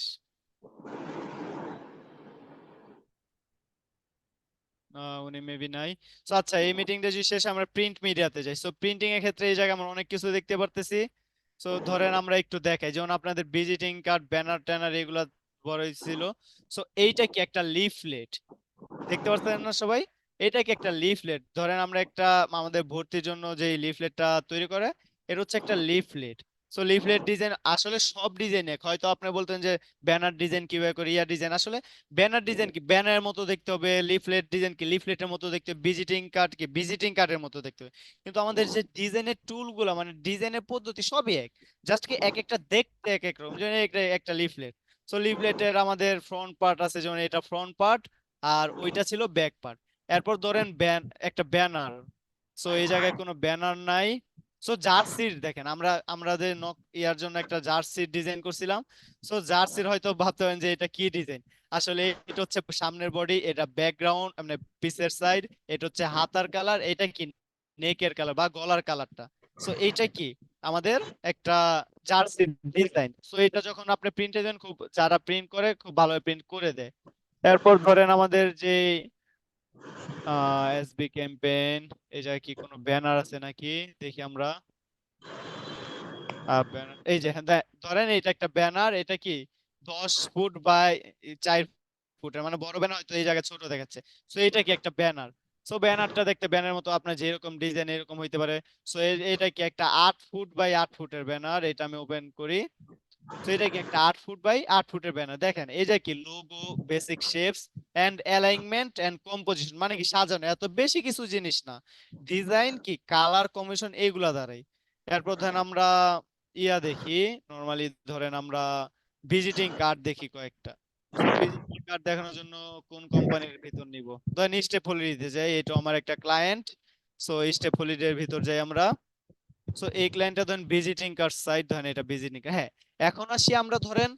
উনি মেবি নাই। তো আচ্ছা, এই মিটিংটা যদি শেষ আমরা প্রিন্ট মিডিয়াতে যাই। সো প্রিন্টিং এর ক্ষেত্রে এই জায়গায় আমরা অনেক কিছু দেখতে পারতেছি। সো ধরেন আমরা একটু দেখাই, যেমন আপনাদের ভিজিটিং কার্ড, ব্যানার ট্যানার এগুলা বড় ছিল। সো এইটা কি একটা লিফলেট? দেখতে পাচ্ছেন না সবাই? এটা কি একটা লিফলেট? ধরেন আমরা একটা আমাদের ভর্তির জন্য যে লিফলেটটা তৈরি করে, এটা হচ্ছে একটা লিফলেট। সো লিফলেট ডিজাইন আসলে সব ডিজাইন এক। হয়তো আপনি বলতেন যে ব্যানার ডিজাইন কিভাবে করে, ইয়ার ডিজাইন আসলে ব্যানার ডিজাইন কি ব্যানারের মতো দেখতে হবে, লিফলেট ডিজাইন কি লিফলেটের মতো দেখতে হবে, ভিজিটিং কার্ড কি ভিজিটিং কার্ডের মতো দেখতে হবে। কিন্তু আমাদের যে ডিজাইনের টুল গুলা মানে ডিজাইনের পদ্ধতি সবই এক, জাস্ট কি এক একটা দেখতে এক এক রকম। যেমন একটা লিফলেট। সো লিফলেটের আমাদের ফ্রন্ট পার্ট আছে, যেমন এটা ফ্রন্ট পার্ট আর ওইটা ছিল ব্যাক পার্ট। এরপর ধরেন একটা ব্যানার। সো এই জায়গায় কোনো ব্যানার নাই। সো জার্সির দেখেন আমরা আমাদের ইয়ার জন্য একটা জার্সির ডিজাইন করছিলাম। সো জার্সির হয়তো ভাবতে পারেন যে এটা কি ডিজাইন। আসলে এটা হচ্ছে সামনের বডি, এটা ব্যাকগ্রাউন্ড মানে পিসের সাইড, এটা হচ্ছে হাতার কালার, এটা কি নেকের কালার বা গলার কালারটা। সো এইটা কি আমাদের একটা জার্সির ডিজাইন। সো এটা যখন আপনি প্রিন্টে দেন, খুব যারা প্রিন্ট করে খুব ভালোভাবে প্রিন্ট করে দেয়। এরপর ধরেন আমাদের যে এসবি ক্যাম্পেইন, এই জায়গায় কি কোনো ব্যানার আছে নাকি দেখি আমরা। এই যে হ্যাঁ, ধরেন এটা একটা ব্যানার, এটা কি 10 ফুট বাই 4 ফুটের, মানে বড় ব্যানার, হয়তো এই জায়গায় ছোট দেখাচ্ছে। সো এটা কি একটা ব্যানার। সো ব্যানারটা দেখতে ব্যানার মতো, আপনার যেরকম ডিজাইন এরকম হইতে পারে। সো এটা কি একটা 8 ফুট বাই 8 ফুটের ব্যানার। এটা আমি ওপেন করি। তো এটা কি একটা 8 ফুট বাই 8 ফুটের ব্যানার। দেখেন এই যে কি logo, basic shapes and alignment and composition, মানে কি সাজানো, এত বেশি কিছু জিনিস না। ডিজাইন কি কালার কম্বিনেশন এগুলা দ্বারাই। এরপর ধরেন আমরা দেখি, নরমালি ধরেন আমরা ভিজিটিং কার্ড দেখি কয়েকটা। সো ভিজিটিং কার্ড দেখানোর জন্য কোন কোম্পানির ভিতর নিব? ধরেন স্টেপ হলিডে যাই, এটা আমার একটা ক্লায়েন্ট। সো স্টেপ হলিডের ভিতর যাই আমরা। সো এই ক্লায়েন্টটা ধরেন ভিজিটিং কার্ড সাইট, ধরেন এটা ভিজিটিং। হ্যাঁ, এখন আসি আমরা ধরেন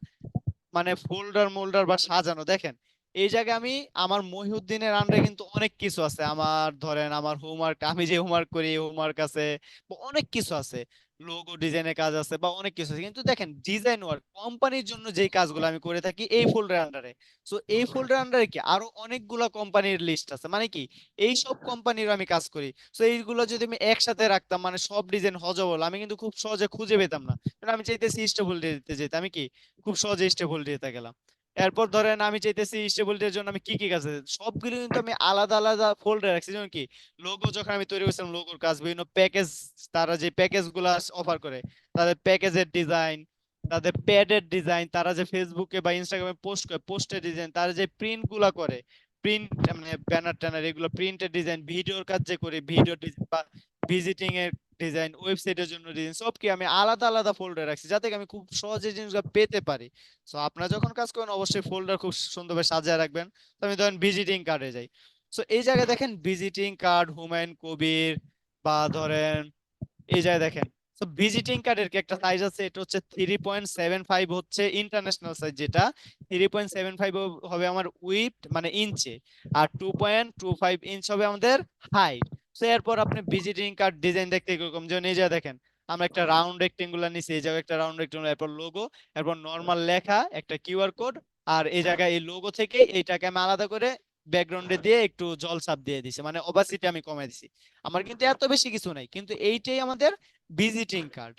মানে ফোল্ডার মোল্ডার বা সাজানো। দেখেন এই জায়গায় আমি আমার মহিউদ্দিনের আন্ডারে কিন্তু অনেক কিছু আছে। আমার ধরেন আমার হোমওয়ার্ক, আমি যে হোমওয়ার্ক করি হোমওয়ার্ক আছে, বা অনেক কিছু আছে, লোগো ডিজাইনের কাজ আছে বা অনেক কিছু আছে। কিন্তু দেখেন ডিজাইন ওয়ার্ক কোম্পানির জন্য যেই কাজগুলো আমি করে থাকি এই ফোল্ডার আন্ডারে। সো এই ফোল্ডার আন্ডারে কি আরো অনেকগুলা কোম্পানির লিস্ট আছে, মানে কি এই সব কোম্পানির আমি কাজ করি। সো এইগুলো যদি আমি একসাথে রাখতাম, মানে সব ডিজাইন হজবল, আমি কিন্তু খুব সহজে খুঁজে পেতাম না। কারণ আমি চাইতেছি স্টেবল দিতে যেতে, আমি কি খুব সহজে স্টেবল দিতে গেলাম। এরপর ধরেন আমি চাইতেছি স্টেবল এর জন্য আমি কি কি কাজ আছে সবগুলো কিন্তু আমি আলাদা আলাদা ফোল্ডার রাখছি। যেমন কি লোগো যখন আমি তৈরি করছিলাম, লোগোর কাজ, বিভিন্ন প্যাকেজ, তারা যে প্যাকেজ গুলা অফার করে, তাদের প্যাকেজের ডিজাইন, তাদের প্যাডের ডিজাইন, তারা যে ফেসবুকে বা ইনস্টাগ্রামে পোস্ট করে পোস্টের ডিজাইন, তারা যে প্রিন্ট গুলা করে, প্রিন্ট মানে ব্যানার ট্যানার এগুলো প্রিন্টের ডিজাইন, ভিডিওর কাজ যে করে ভিডিও ডিজাইন বা ভিজিটিং এর ডিজাইন, ওয়েবসাইটের জন্য ডিজাইন, সব কি আমি আলাদা আলাদা ফোল্ডার রাখছি যাতে আমি খুব সহজে জিনিসগুলো পেতে পারি। সো আপনারা যখন কাজ করেন অবশ্যই ফোল্ডার খুব সুন্দরভাবে সাজিয়ে রাখবেন। তো আমি ধরেন ভিজিটিং কার্ডে যাই। সো এই জায়গায় দেখেন ভিজিটিং কার্ড হুমায়ুন কবির, বা ধরেন এই জায়গায় দেখেন। তো ভিজিটিং কার্ডের কি একটা সাইজ আছে, এটা হচ্ছে 3.75 হচ্ছে ইন্টারন্যাশনাল সাইজ, যেটা 3.75 হবে আমার উইথ মানে ইঞ্চে, আর 2.25 ইঞ্চ হবে আমাদের হাইট। তো এরপর আপনি ভিজিটিং কার্ড ডিজাইন দেখতে এরকম, যেমন এই জায়গায় দেখেন আমরা একটা রাউন্ড রেক্টেঙ্গুলার নিছি, এই জায়গায় একটা রাউন্ড রেক্টেঙ্গুলার, এরপর লোগো, এরপর নরমাল লেখা, একটা কিউআর কোড, আর এই জায়গায় এই লোগো থেকে এইটাকে আমি আলাদা করে ব্যাকগ্রাউন্ডে দিয়ে একটু জলছাপ দিয়ে দিছি, মানে অপাসিটি আমি কমাই দিছি। আমার কিন্তু এত বেশি কিছু নাই, কিন্তু এইটাই আমাদের ভিজিটিং কার্ড।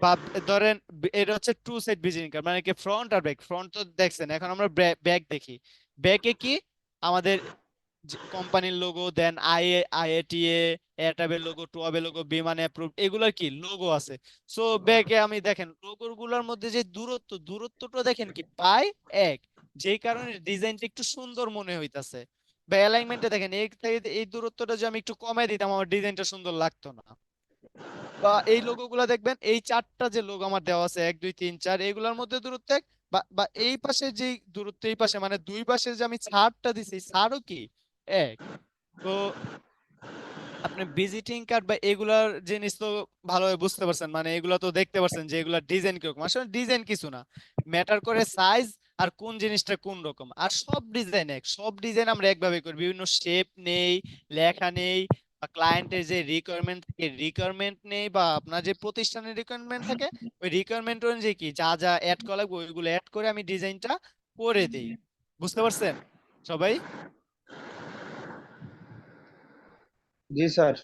বা ধরেন এটা হচ্ছে টু সাইড ভিজিটিং কার্ড, মানে কি ফ্রন্ট আর ব্যাক। ফ্রন্ট তো দেখছেন, এখন আমরা ব্যাক দেখি। ব্যাকে কি আমাদের কোম্পানির লোগো, দেন আইএটিএ, এয়ারটেলের লোগো, টুয়াবের লোগো, বিমান অ্যাপ্রুভ, এগুলার কি লোগো আছে। সো ব্যাকে আমি দেখেন লোগো গুলার মধ্যে যে দূরত্বটা দেখেন কি পাই এক, যেই কারণে ডিজাইনটা একটু সুন্দর মনে হইতাছে। বা অ্যালাইনমেন্টে দেখেন এই থেকে এই দূরত্বটা যে আমি একটু কমাই দিতাম আমার ডিজাইনটা সুন্দর লাগতো না। বা এই লোগো গুলা দেখবেন, এই চারটা যে লোগো আমার দেওয়া আছে 1 2 3 4, এগুলোর মধ্যে দূরত্ব এক। বা বা এই পাশে যে দূরত্ব, এই পাশে মানে দুই পাশে যে আমি ছাড়টা দিছি, ছাড়ও কি এক। তো আপনি ভিজিটিং কার্ড বা এগুলার জিনিস তো ভালোভাবে বুঝতে পারছেন, মানে এগুলা তো দেখতে পারছেন যে এগুলা ডিজাইন কিরকম। আসলে ডিজাইন কিছু না, ম্যাটার করে সাইজ আর কোন জিনিসটা কোন রকম। আর সব ডিজাইন এক, সব ডিজাইন আমরা একভাবে করি, বিভিন্ন শেপ নেই, লেখা নেই, বা ক্লায়েন্টের যে রিকোয়ারমেন্ট থাকে রিকোয়ারমেন্ট নেই, বা আপনার যে প্রতিষ্ঠানের রিকোয়ারমেন্ট থাকে ওই রিকোয়ারমেন্ট অনুযায়ী কি যা যা অ্যাড করা লাগবে ওইগুলো অ্যাড করে আমি ডিজাইনটা করে দেই। বুঝতে পারছেন সবাই? জি স্যার।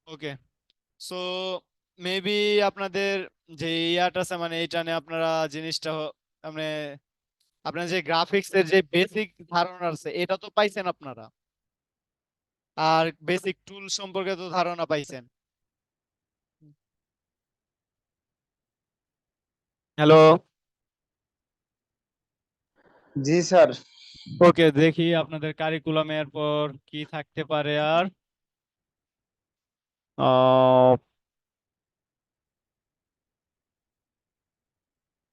ওকে। সো মেবি আপনাদের যে ইয়াটা আছে মানে এইটা নিয়ে আপনারা জিনিসটা মানে আপনার যে গ্রাফিক্স এর যে বেসিক ধারণা আছে এটা তো পাইছেন আপনারা, আর বেসিক টুল সম্পর্কে তো ধারণা পাইছেন। হ্যালো। জি স্যার। ওকে, দেখি আপনাদের কারিকুলামের পর কি থাকতে পারে আর।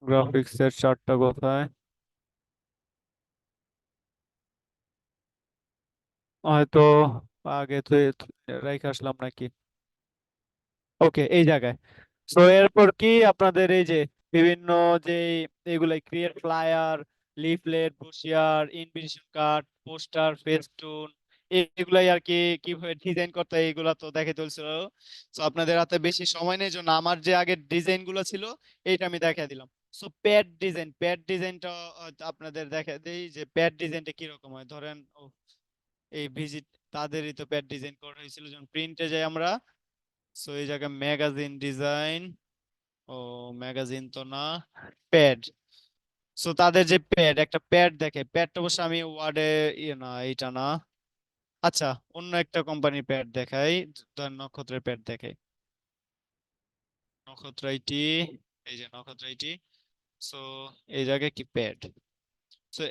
গ্রাফিক্স এর চারটা কোথায়, হয়তো আগে তো রেখে আসলাম নাকি। ওকে, এই জায়গায়। সো এরপর কি আপনাদের এই যে বিভিন্ন যে এগুলাই create flyer, leaflet, brochure, invitation card, poster, festoon, এগুলাই আর কি কিভাবে ডিজাইন করতে হয় এগুলা তো দেখে চলছিল। সো আপনাদের হাতে বেশি সময় নেই জন্য আমার যে আগের ডিজাইন গুলো ছিল এইটা আমি দেখা দিলাম। সো প্যাড ডিজাইনটা আপনাদের দেখা দেই যে প্যাড ডিজাইনটা কিরকম হয়। ধরেন এই ভিজিট তাদেরই তো প্যাড ডিজাইন করা হয়েছিল যখন প্রিন্টে যাই আমরা। সো এই জায়গায় ম্যাগাজিন ডিজাইন, ও ম্যাগাজিন তো না, প্যাড। সো তাদের যে প্যাড, একটা প্যাড দেখে, প্যাডটা অবশ্য আমি ওয়ার্ডে ইয়ে না, এইটা না। আচ্ছা, অন্য একটা কোম্পানির প্যাড দেখাই, ধর নক্ষত্রের প্যাড দেখাই, নক্ষত্র আইটি, এই যে নক্ষত্র আইটি। সো এই জায়গায় কি প্যাড, সো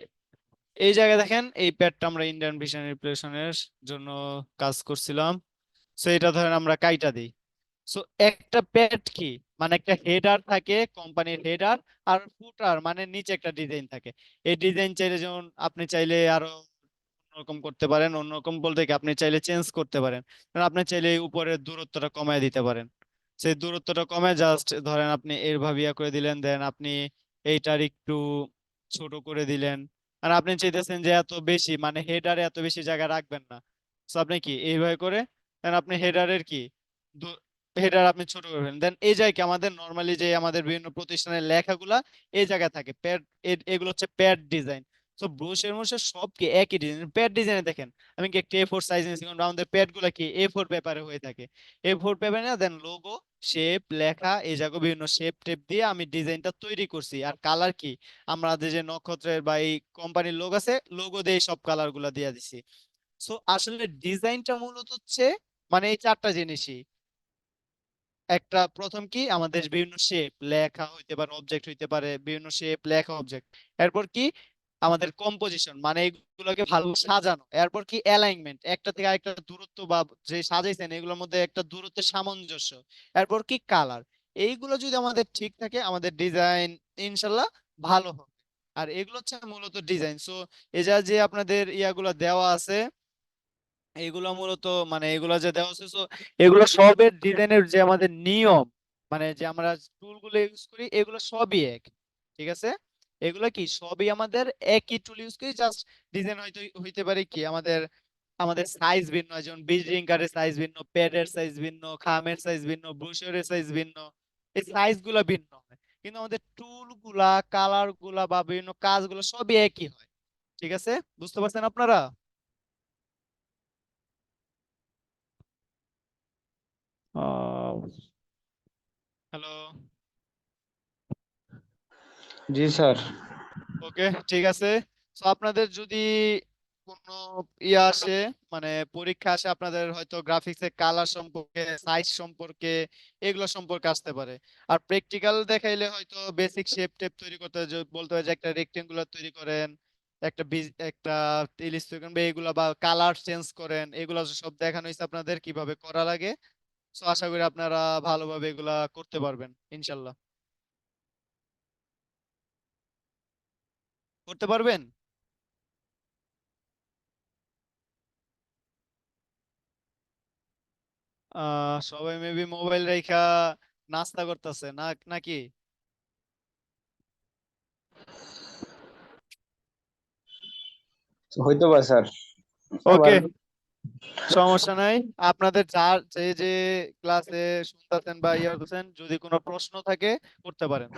এই জায়গায় দেখেন এই প্যাডটা আমরা ইন্ডিয়ান ভিশন রিপ্লেশনের জন্য কাজ করছিলাম। সো এটা ধরেন আমরা কাইটা দিই। সো একটা প্যাড কি মানে একটা হেডার থাকে, কোম্পানির হেডার, আর ফুটার মানে নিচে একটা ডিজাইন থাকে। এই ডিজাইন চাইলে যেমন আপনি চাইলে আরো অন্যরকম করতে পারেন, অন্যরকম বলতে কি আপনি চাইলে চেঞ্জ করতে পারেন। কারণ আপনি চাইলে এই উপরের দূরত্বটা কমায় দিতে পারেন। সেই দূরত্বটা কমে জাস্ট ধরেন আপনি এর ইয়া করে দিলেন, দেন আপনি এইটার একটু ছোট করে দিলেন। আর আপনি চাইতেছেন যে এত বেশি মানে হেডারে এত বেশি জায়গা রাখবেন না, তো আপনি কি এইভাবে করে দেন আপনি হেডারের কি হেডার আপনি ছোট করবেন। দেন এই জায়গায় কি আমাদের নর্মালি যে আমাদের বিভিন্ন প্রতিষ্ঠানের লেখাগুলা এই জায়গায় থাকে প্যাড, এগুলো হচ্ছে প্যাড ডিজাইন। তো ব্রুশের মধ্যে সব কি একই ডিজাইন, প্যাড ডিজাইনে দেখেন আমি কি একটা A4 সাইজ নিয়েছি, কারণ আমাদের প্যাড গুলা কি A4 পেপারে হয়ে থাকে। A4 পেপারে না, দেন লোগো, শেপ, লেখা, এই জায়গায় বিভিন্ন শেপ টেপ দিয়ে আমি ডিজাইনটা তৈরি করছি। আর কালার কি আমাদের যে নক্ষত্রের বা এই কোম্পানির লোগো আছে, লোগো দিয়ে সব কালার গুলা দিয়ে দিছি। সো আসলে ডিজাইনটা মূলত হচ্ছে মানে এই চারটা জিনিসই। একটা প্রথম কি আমাদের বিভিন্ন শেপ লেখা হইতে পারে, অবজেক্ট হইতে পারে, বিভিন্ন শেপ লেখা অবজেক্ট। এরপর কি আমাদের কম্পোজিশন মানে এগুলোকে ভালো সাজানো। এরপর কি অ্যালাইনমেন্ট, একটা থেকে আরেকটা দূরত্ব বা যে সাজাইছেন এগুলোর মধ্যে একটা দূরত্বের সামঞ্জস্য। এরপর কি কালার। এইগুলো যদি আমাদের ঠিক থাকে আমাদের ডিজাইন ইনশাল্লাহ ভালো হবে। আর এগুলো হচ্ছে মূলত ডিজাইন। সো এই যে আপনাদের ইয়াগুলো দেওয়া আছে এগুলো মূলত মানে এগুলো যে দেওয়া আছে, so এগুলো সবের ডিজাইনের যে আমাদের নিয়ম মানে যে আমরা টুল গুলো ইউজ করি এগুলো সবই এক। ঠিক আছে, এগুলো কি সবই আমাদের একই টুল ইউজ করি, জাস্ট ডিজাইন হয়তো হইতে পারে কি আমাদের আমাদের সাইজ ভিন্ন হয়, যেমন ভিজিটিং কার্ডের সাইজ ভিন্ন, প্যাডের সাইজ ভিন্ন, খামের সাইজ ভিন্ন, ব্রোশারের সাইজ ভিন্ন, এই সাইজ গুলা ভিন্ন হয়। কিন্তু আমাদের টুল গুলা, কালার গুলা বা বিভিন্ন কাজগুলো সবই একই হয়। ঠিক আছে, বুঝতে পারছেন আপনারা? হ্যালো। জি স্যার। ওকে, ঠিক আছে। তো আপনাদের যদি কোনো ইয়ে আসে, মানে পরীক্ষা আসে আপনাদের হয়তো গ্রাফিক্সের কালার সম্পর্কে, সাইজ সম্পর্কে, এগুলো সম্পর্কে আসতে পারে। আর প্র্যাকটিক্যাল দেখাইলে হয়তো বেসিক শেপ টেপ তৈরি করতে হয়, যে বলতে হয় যে একটা রেক্টেঙ্গুলার তৈরি করেন, একটা ইলিপস বা এগুলা, বা কালার চেঞ্জ করেন, এগুলা সব দেখানো হয়েছে আপনাদের কিভাবে করা লাগে। তো আশা করি আপনারা ভালোভাবে এগুলা করতে পারবেন ইনশাল্লাহ। করতে পারবেন? সবাই মেবি মোবাইল রাইখা নাস্তা করতেছে না নাকি? হয়তো বা স্যার। ওকে, আবার সমস্যা নাই। আপনাদের যার যে যে ক্লাসে শুনতেছেন বা ইয়ে করতেছেন, যদি কোনো প্রশ্ন থাকে করতে পারেন।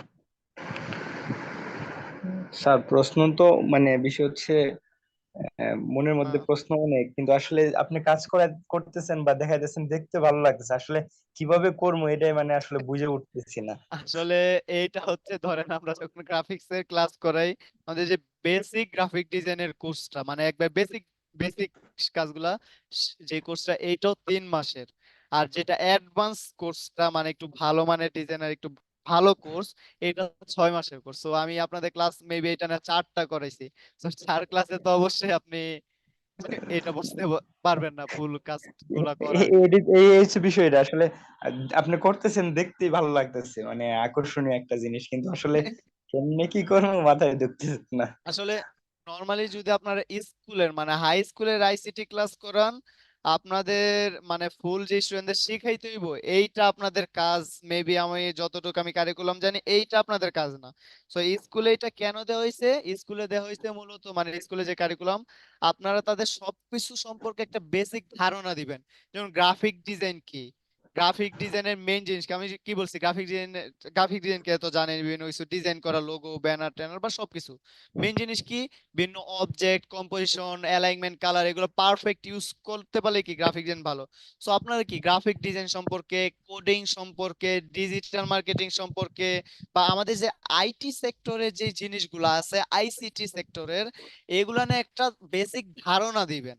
স্যার প্রশ্ন তো মানে বিষয় হচ্ছে মনের মধ্যে আহ, প্রশ্ন অনেক, কিন্তু আসলে আপনি কাজ করে করতেছেন বা দেখাইতেছেন, দেখতে ভালো লাগতেছে, আসলে কিভাবে করবো এটাই মানে আসলে বুঝে উঠতেছি না। আসলে এইটা হচ্ছে, ধরেন আমরা যখন গ্রাফিক্স এর ক্লাস করাই, আমাদের যে বেসিক গ্রাফিক ডিজাইনের কোর্সটা, মানে একবার বেসিক বেসিক কাজগুলা, যে কোর্সটা এইটাও 3 মাসের। আর যেটা অ্যাডভান্স কোর্সটা, মানে একটু ভালো মানের ডিজাইনার, একটু ভালো কোর্স, এটা 6 মাসের কোর্স। তো আমি আপনাদের ক্লাস মেবি এটা না 4টা করাইছি। তো 4 ক্লাসে তো অবশ্যই আপনি এটা বুঝতে পারবেন না ফুল কাজগুলা করা। এই হচ্ছে বিষয়টা আসলে। আপনি করতেছেন, দেখতেই ভালো লাগতেছে, মানে আকর্ষণীয় একটা জিনিস, কিন্তু আসলে কেমনে কি করবো মাথায় ঢুকতেছে না। আসলে নর্মালি যদি আপনারা স্কুলের, মানে হাই স্কুলের আইসিটি ক্লাস করান, আপনাদের মানে ফুল যে স্টুডেন্টদের শিখাইতে হইব, এইটা আপনাদের কাজ। মেবি আমি যতটুকু আমি কারিকুলাম জানি, এইটা আপনাদের কাজ না। সো স্কুলে এটা কেন দেওয়া হয়েছে? স্কুলে দেওয়া হয়েছে মূলত, মানে স্কুলে যে কারিকুলাম, আপনারা তাদের সবকিছু সম্পর্কে একটা বেসিক ধারণা দিবেন। যেমন গ্রাফিক ডিজাইন কি, গ্রাফিক ডিজাইনের মেইন জিনিস কি, আমি কি বলছি, গ্রাফিক ডিজাইন কে তো জানেন, বিভিন্ন কিছু ডিজাইন করা, লোগো, ব্যানার ট্যানার বা সবকিছু। মেইন জিনিস কি, বিভিন্ন অবজেক্ট, কম্পোজিশন, অ্যালাইনমেন্ট, কালার, এগুলো পারফেক্ট ইউজ করতে পারলে কি গ্রাফিক ডিজাইন ভালো। সো আপনারা কি গ্রাফিক ডিজাইন সম্পর্কে, কোডিং সম্পর্কে, ডিজিটাল মার্কেটিং সম্পর্কে, বা আমাদের যে আইটি সেক্টরের যে জিনিসগুলো আছে, আইসিটি সেক্টরের, এগুলা নিয়ে একটা বেসিক ধারণা দিবেন।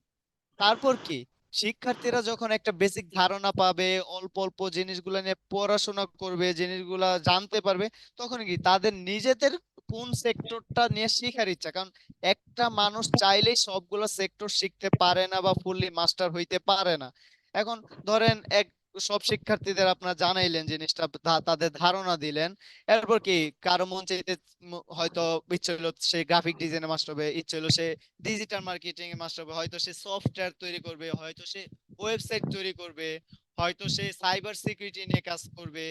তারপর কি, শিক্ষার্থীরা যখন একটা বেসিক ধারণা পাবে, অল্প অল্প জিনিসগুলো নিয়ে পড়াশোনা করবে, জিনিসগুলা জানতে পারবে, তখন কি তাদের নিজেদের কোন সেক্টরটা নিয়ে শেখার ইচ্ছা। কারণ একটা মানুষ চাইলেই সবগুলো সেক্টর শিখতে পারে না বা ফুললি মাস্টার হইতে পারে না। এখন ধরেন সব শিক্ষার্থীদের আপনারা জানাইলেন জিনিসটা, তাদের ধারণা দিলেন। এরপর কি, কারো মন চাইতে হয়তো ইচ্ছে হলো সে গ্রাফিক ডিজাইনে মাস্টার হবে, ইচ্ছে হলো সে ডিজিটাল মার্কেটিং এ মাস্টার হবে, হয়তো সে সফটওয়্যার তৈরি করবে, হয়তো সে ওয়েবসাইট তৈরি করবে, হয়তো সে সাইবার সিকিউরিটি নিয়ে কাজ করবে,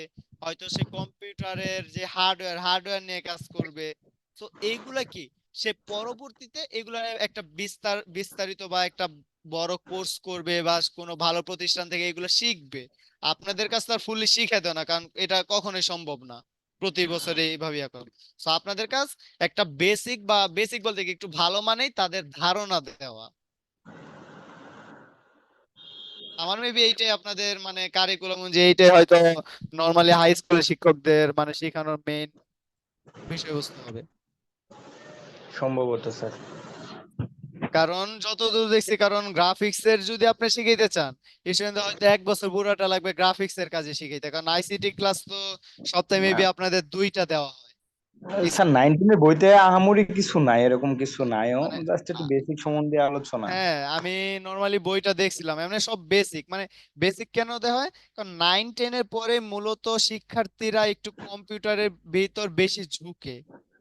হয়তো সে কম্পিউটারের যে হার্ডওয়্যার নিয়ে কাজ করবে। তো এইগুলা কি, সে পরবর্তীতে এগুলা একটা বিস্তারিত বা একটা বড় কোর্স করবে, বা কোনো ভালো প্রতিষ্ঠান থেকে এগুলো শিখবে। আপনাদের কাছে তার ফুললি শিখে দেয় না, কারণ এটা কখনোই সম্ভব না প্রতি বছরে এইভাবে এখন। তো আপনাদের কাজ একটা বেসিক, বা বেসিক বলতে কি একটু ভালো মানেই তাদের ধারণা দেওয়া। আমার মেবি এইটাই আপনাদের মানে কারিকুলাম যে এইটাই হয়তো নর্মালি হাই স্কুলের শিক্ষকদের মানে শেখানোর মেইন বিষয়বস্তু হবে। সম্ভবত স্যার। কারণ যতদূর দেখছি, কারণ গ্রাফিক্স এর যদি আপনি শিখাইতে চান, স্টুডেন্টদের হয়তো 1 বছর পুরাটা লাগবে গ্রাফিক্স এর কাজে শিখাইতে, কারণ আইসিটি ক্লাস তো সপ্তাহে মেবি আপনাদের 2টা দেওয়া হয় স্যার স্কুলে। 19 বইতে আহামরি কিছু নাই, এরকম কিছু নাইও, মানে জাস্ট একটু বেসিক সম্বন্ধে আলোচনা। হ্যাঁ, আমি নর্মালি বইটা দেখছিলাম, এমনি সব বেসিক, মানে বেসিক কেন দেওয়া হয়, কারণ 9-10 এর পরে মূলত শিক্ষার্থীরা একটু কম্পিউটারের ভিতর বেশি ঝুঁকে,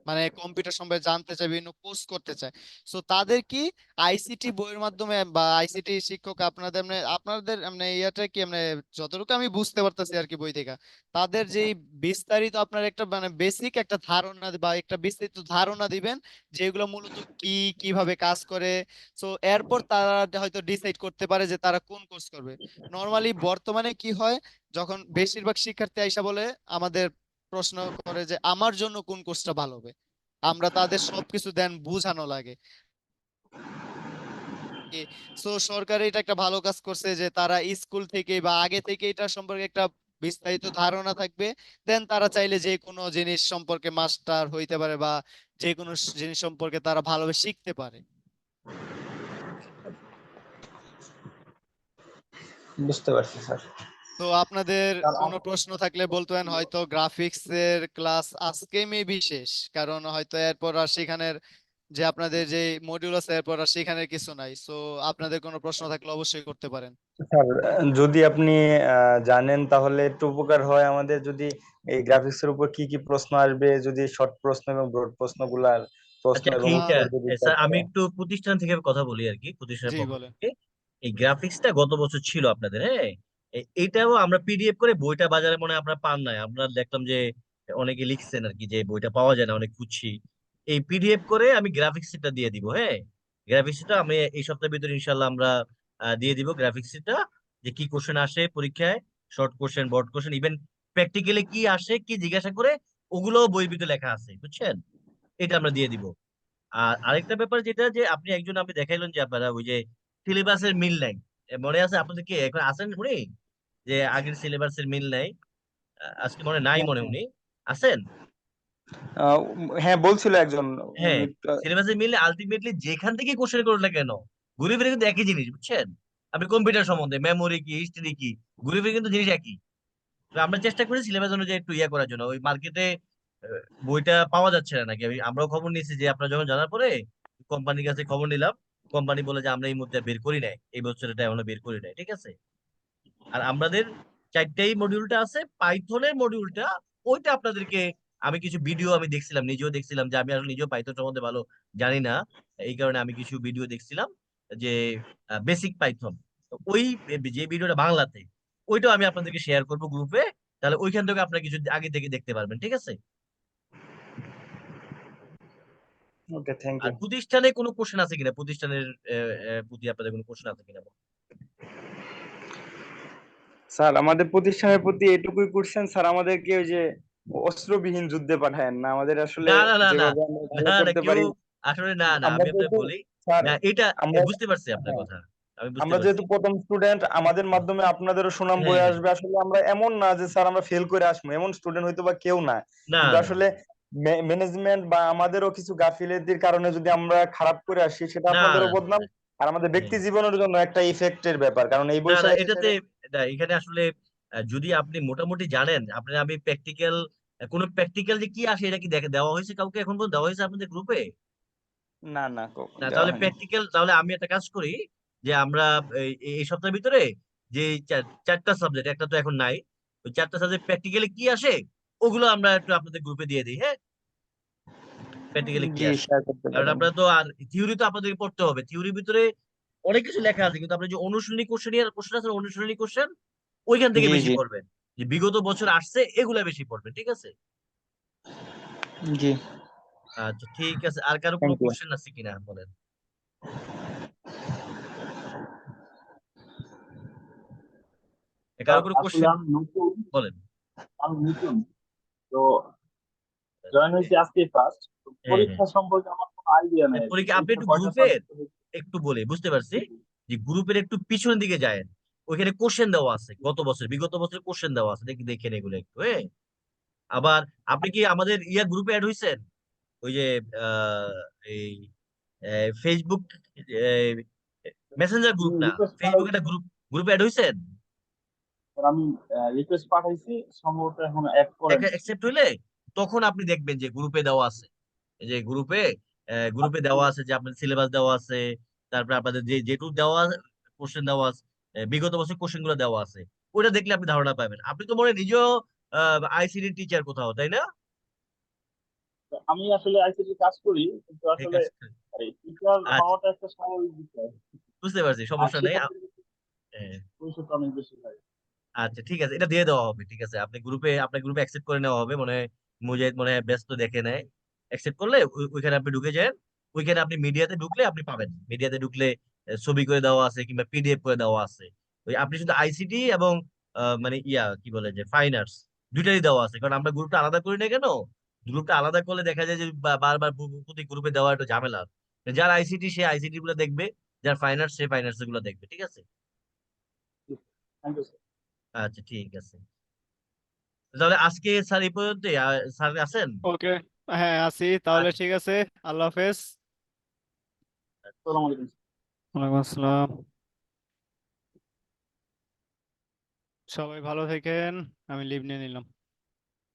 মানে কম্পিউটার সম্পর্কে জানতে চায়, বিভিন্ন কোর্স করতে চায়। সো তাদের কি আইসিটি বইয়ের মাধ্যমে, বা আইসিটি শিক্ষক আপনাদের আপনাদের ইয়াটা কি যতটুকু আমি বুঝতে পারতেছি আর কি বই থেকে, তাদের যেই বিস্তারিত আপনার একটা মানে বেসিক একটা ধারণা বা একটা বিস্তারিত ধারণা দিবেন, যেগুলো মূলত কি, কিভাবে কাজ করে। সো এরপর তারা হয়তো ডিসাইড করতে পারে যে তারা কোন কোর্স করবে। নর্মালি বর্তমানে কি হয়, যখন বেশিরভাগ শিক্ষার্থী আইসা বলে আমাদের, প্রশ্ন করে যে আমার জন্য কোন কোর্সটা ভালো হবে, আমরা তাদের সবকিছু দেন বুঝানো লাগে। সো সরকার এটা একটা ভালো কাজ করছে যে তারা স্কুল থেকে বা আগে থেকে এটা সম্পর্কে একটা বিস্তারিত ধারণা থাকবে। দেন তারা চাইলে যে কোনো জিনিস সম্পর্কে মাস্টার হইতে পারে, বা যে কোনো জিনিস সম্পর্কে তারা ভালোভাবে শিখতে পারে। বুঝতে পারছি স্যার। তো আপনাদের কোনো প্রশ্ন থাকলে বলতেন, হয়তো গ্রাফিক্স এর ক্লাস আজকে মেবি শেষ, কারণ হয়তো এরপর আর সেখানের যে আপনাদের যে মডিউল আছে এরপর আর সেখানে কিছু নাই। সো আপনাদের কোনো প্রশ্ন থাকলে অবশ্যই করতে পারেন। স্যার যদি আপনি জানেন তাহলে একটু উপকার হয় আমাদের, যদি এই গ্রাফিক্স এর উপর কি কি প্রশ্ন আসবে, যদি শর্ট প্রশ্ন এবং ব্রড প্রশ্নগুলার প্রশ্ন আচ্ছা এবং এইটা উত্তর যদি স্যার আমি তারপরে। একটু প্রতিষ্ঠান থেকে কথা বলি আর কি, প্রতিষ্ঠানের জি পক্ষ বলেন। থেকে। এই গ্রাফিক্সটা গত বছর ছিল আপনাদের, হ্যাঁ। এইটাও আমরা পিডিএফ করে, বইটা বাজারে মনে হয় আপনারা পান নাই, আপনারা দেখলাম যে অনেকে লিখছেন আর কি যে বইটা পাওয়া যায় না, অনেক খুঁজছি। এই পিডিএফ করে আমি গ্রাফিক্সটা দিয়ে দিব, হ্যাঁ। গ্রাফিক্সটা আমি এই সপ্তাহের ভিতরে ইনশাল্লাহ আমরা দিয়ে দিব গ্রাফিক্সটা, যে কি কোশ্চেন আসে পরীক্ষায়, short question, broad question, even practically কি আসে কি জিজ্ঞাসা করে, ওগুলোও বইয়ের ভিতরে লেখা আছে, বুঝছেন। এটা আমরা দিয়ে দিব। আর আরেকটা ব্যাপার যেটা, যে আপনি একজন আপনি দেখাইলেন যে আপনারা ওই যে সিলেবাসের মিল নাই, মনে আছে আপনাদের কি এখন আছেন উনি, যে আগের সিলেবাসের মিল নাই? আজকে মনে নাই, হ্যাঁ মনে হ্যাঁ। উনি আছেন। আহ, হ্যাঁ বলছিল একজন। হ্যাঁ, উনি সিলেবাসের মিল আলটিমেটলি যেখান থেকে কোশ্চেন করুন না কেন, ঘুরে ফিরে কিন্তু একই জিনিস, বুঝছেন। আপনি কম্পিউটার সম্বন্ধে মেমোরি কি, হিস্ট্রি কি, ঘুরে ফিরে কিন্তু জিনিস একই। তো আমরা চেষ্টা করি সিলেবাস অনুযায়ী একটু ইয়ে করার জন্য। ওই মার্কেটে বইটা পাওয়া যাচ্ছে না নাকি, আমরাও খবর নিয়েছি যে আপনার যখন জানার পরে কোম্পানির কাছে খবর নিলাম, কোম্পানি বলে যে আমরা এই মুহূর্তে বের করি নাই, এই বছর এটা এখনো বের করি নাই, ঠিক আছে। আর আমাদের চারটাই মডিউলটা আছে, পাইথনের মডিউলটা ওইটা আপনাদেরকে আমি কিছু ভিডিও আমি দেখছিলাম, নিজেও দেখছিলাম, যে আমি আসলে নিজেও পাইথন সম্বন্ধে ভালো জানি না, এই কারণে আমি কিছু ভিডিও দেখছিলাম, যে বেসিক পাইথন। ওই যে ভিডিওটা বাংলাতে, ওইটাও আমি আপনাদেরকে শেয়ার করব গ্রুপে, তাহলে ওইখান থেকে আপনারা কিছু আগে থেকে দেখতে পারবেন, ঠিক আছে। ওকে, থ্যাংক আর ইউ। প্রতিষ্ঠানে কোনো কোশ্চেন আছে কিনা, প্রতিষ্ঠানের প্রতি আপনাদের কোনো কোশ্চেন আছে কিনা? স্যার আমাদের প্রতিষ্ঠানের প্রতি এটুকুই কোশ্চেন, স্যার আমাদেরকে ওই যে অস্ত্রবিহীন যুদ্ধে পাঠায়েন না, আমাদের আসলে না না না না যেভাবে আমরা ভালো না না, করতে কেউ পারি। আসলে না না, আমরা আমি আপনাকে যেহেতু বলি স্যার না এটা, আমরা বুঝতে পারছি আপনার হ্যাঁ কথা, আমি বুঝতে আমরা পারছি। যেহেতু প্রথম স্টুডেন্ট, আমাদের মাধ্যমে আপনাদেরও সুনাম হ্যাঁ বয়ে হ্যাঁ, আসবে। আসলে আমরা এমন না যে স্যার আমরা ফেল করে আসবো, এমন স্টুডেন্ট হয়তো বা কেউ না, না কিন্তু না আসলে ম্যানেজমেন্ট বা আমাদেরও কিছু গাফিলতির কারণে যদি আমরা খারাপ করে আসি, সেটা না আপনাদেরও না বদনাম, আর আমাদের হ্যাঁ, ব্যক্তি জীবনের জন্য একটা ইফেক্টের ব্যাপার, কারণ এই না না, বৈশাখ এটাতে না, এখানে আসলে যদি আপনি মোটামুটি জানেন, আপনি আমি প্র্যাকটিক্যাল, কোন প্র্যাকটিক্যাল যে কি আসে এটা কি দেখে দেওয়া হয়েছে কাউকে এখন পর্যন্ত, দেওয়া হয়েছে আপনাদের গ্রুপে? না না না, দেওয়া তাহলে হয়নি। প্র্যাকটিক্যাল, তাহলে আমি একটা কাজ করি, যে আমরা এই এই সপ্তাহের ভিতরে যে চারটা সাবজেক্ট, একটা তো এখন নাই, ওই চারটা সাবজেক্ট প্র্যাকটিক্যালি কি আসে ওগুলো আমরা একটু আপনাদের গ্রুপে দিয়ে দিই, হ্যাঁ। প্র্যাকটিক্যালি কি জি, আসে, শেয়ার করতে কারণ পারেন। আপনারা তো, আর থিওরি তো আপনাদেরকে পড়তে হবে, থিওরির ভিতরে অনেক কিছু লেখা আছে, কিন্তু আপনি যে অনুশীলনী কোশ্চেন কোশ্চেন আছে, অনুশীলনী কোশ্চেন ওইখান থেকে জি বেশি জি পড়বেন, যে বিগত বছর আসছে এগুলা বেশি পড়বেন, ঠিক আছে। জি, আচ্ছা ঠিক আছে, আর কারো কোনো থ্যাংক ইউ। কোশ্চেন আছে কিনা বলেন। কারো স্যার কোনো আসলে কোশ্চেন আমি নতুন, বলেন। তো জয়েন হয়েছি আজকে ফার্স্ট। হ্যাঁ হ্যাঁ, পরীক্ষা সম্পর্কে আমার কোনো আইডিয়া নাই আর কি। পরীক্ষা আপনি পরীক্ষা একটু কয়টা গ্রুপের সাবজেক্ট? একটু বলে বুঝতে পারছি, যে গ্রুপের একটু পিছনের দিকে যায়, ওইখানে কোশ্চেন দেওয়া আছে, গত বছর বিগত বছর কোশ্চেন দেওয়া আছে, দেখি দেখেন এগুলো একটু, হ্যাঁ। আবার আপনি কি আমাদের ইয়া গ্রুপে অ্যাড হয়েছেন, ওই যে আহ, এই ফেসবুক মেসেঞ্জার গ্রুপ, না রিকোয়েস্ট ফেসবুক পাঠাইছি একটা গ্রুপে অ্যাড হয়েছেন? স্যার, আমি রিকোয়েস্ট পাঠাইছি, সম্ভবত এখন অ্যাড করে নাই। অ্যাকসেপ্ট হইলে তখন আপনি দেখবেন যে গ্রুপে দেওয়া আছে, এই যে গ্রুপে দেওয়া আছে যে আপনাদের সিলেবাস দেওয়া আছে, তারপরে আপনাদের যে যেটুকু দেওয়া কোশ্চেন দেওয়া আছে, বিগত বছর কোশ্চেন গুলো দেওয়া আছে, ওইটা দেখলে আপনি ধারণা পাবেন। আপনি তো মনে হয় নিজেও আইসিডি টিচার কোথাও, তাই না? তো আমি আসলে আইসিটি কাজ করি, কিন্তু এই আসলে কাজ, টিচার আচ্ছা হওয়াটা একটা স্বাভাবিক বিষয়। বুঝতে পারছি, আর সমস্যা নেই। সেক্ষেত্রে হ্যাঁ, পয়সাটা অনেক বেশি হয়। আচ্ছা ঠিক আছে, এটা দিয়ে দেওয়া হবে, ঠিক আছে। আপনার গ্রুপে অ্যাকসেপ্ট করে নেওয়া হবে, মনে হয় মুজাহিদ মনে হয় ব্যস্ত, দেখে নেয়। অ্যাকসেপ্ট করলে ওইখানে আপনি ঢুকে যান, ওইখানে আপনি মিডিয়াতে ঢুকলে আপনি পাবেন, মিডিয়াতে ঢুকলে ছবি করে দেওয়া আছে কিংবা পিডিএফ করে দেওয়া আছে। ওই আপনি শুধু আইসিটি এবং মানে কি বলে যে ফাইন আর্টস, দুইটাই দেওয়া আছে, কারণ আমরা গ্রুপটা আলাদা করি না কেন, গ্রুপটা আলাদা করলে দেখা যায় যে বারবার প্রতি গ্রুপে দেওয়া একটা ঝামেলা। যার আইসিটি সে আইসিটি গুলো দেখবে, যার ফাইন আর্টস সে ফাইন আর্টস গুলো দেখবে, ঠিক আছে। Thank you sir. আচ্ছা ঠিক আছে, তাহলে আজকে স্যার এই পর্যন্তই। স্যার আছেন? ওকে, হ্যাঁ আছি তাহলে, আচ্ছা। ঠিক আছে। আল্লাহ হাফেজ। আসসালামু আলাইকুম। ওয়ালাইকুম আসসালাম। সবাই ভালো থাকেন, আমি লিভ নিয়ে নিলাম।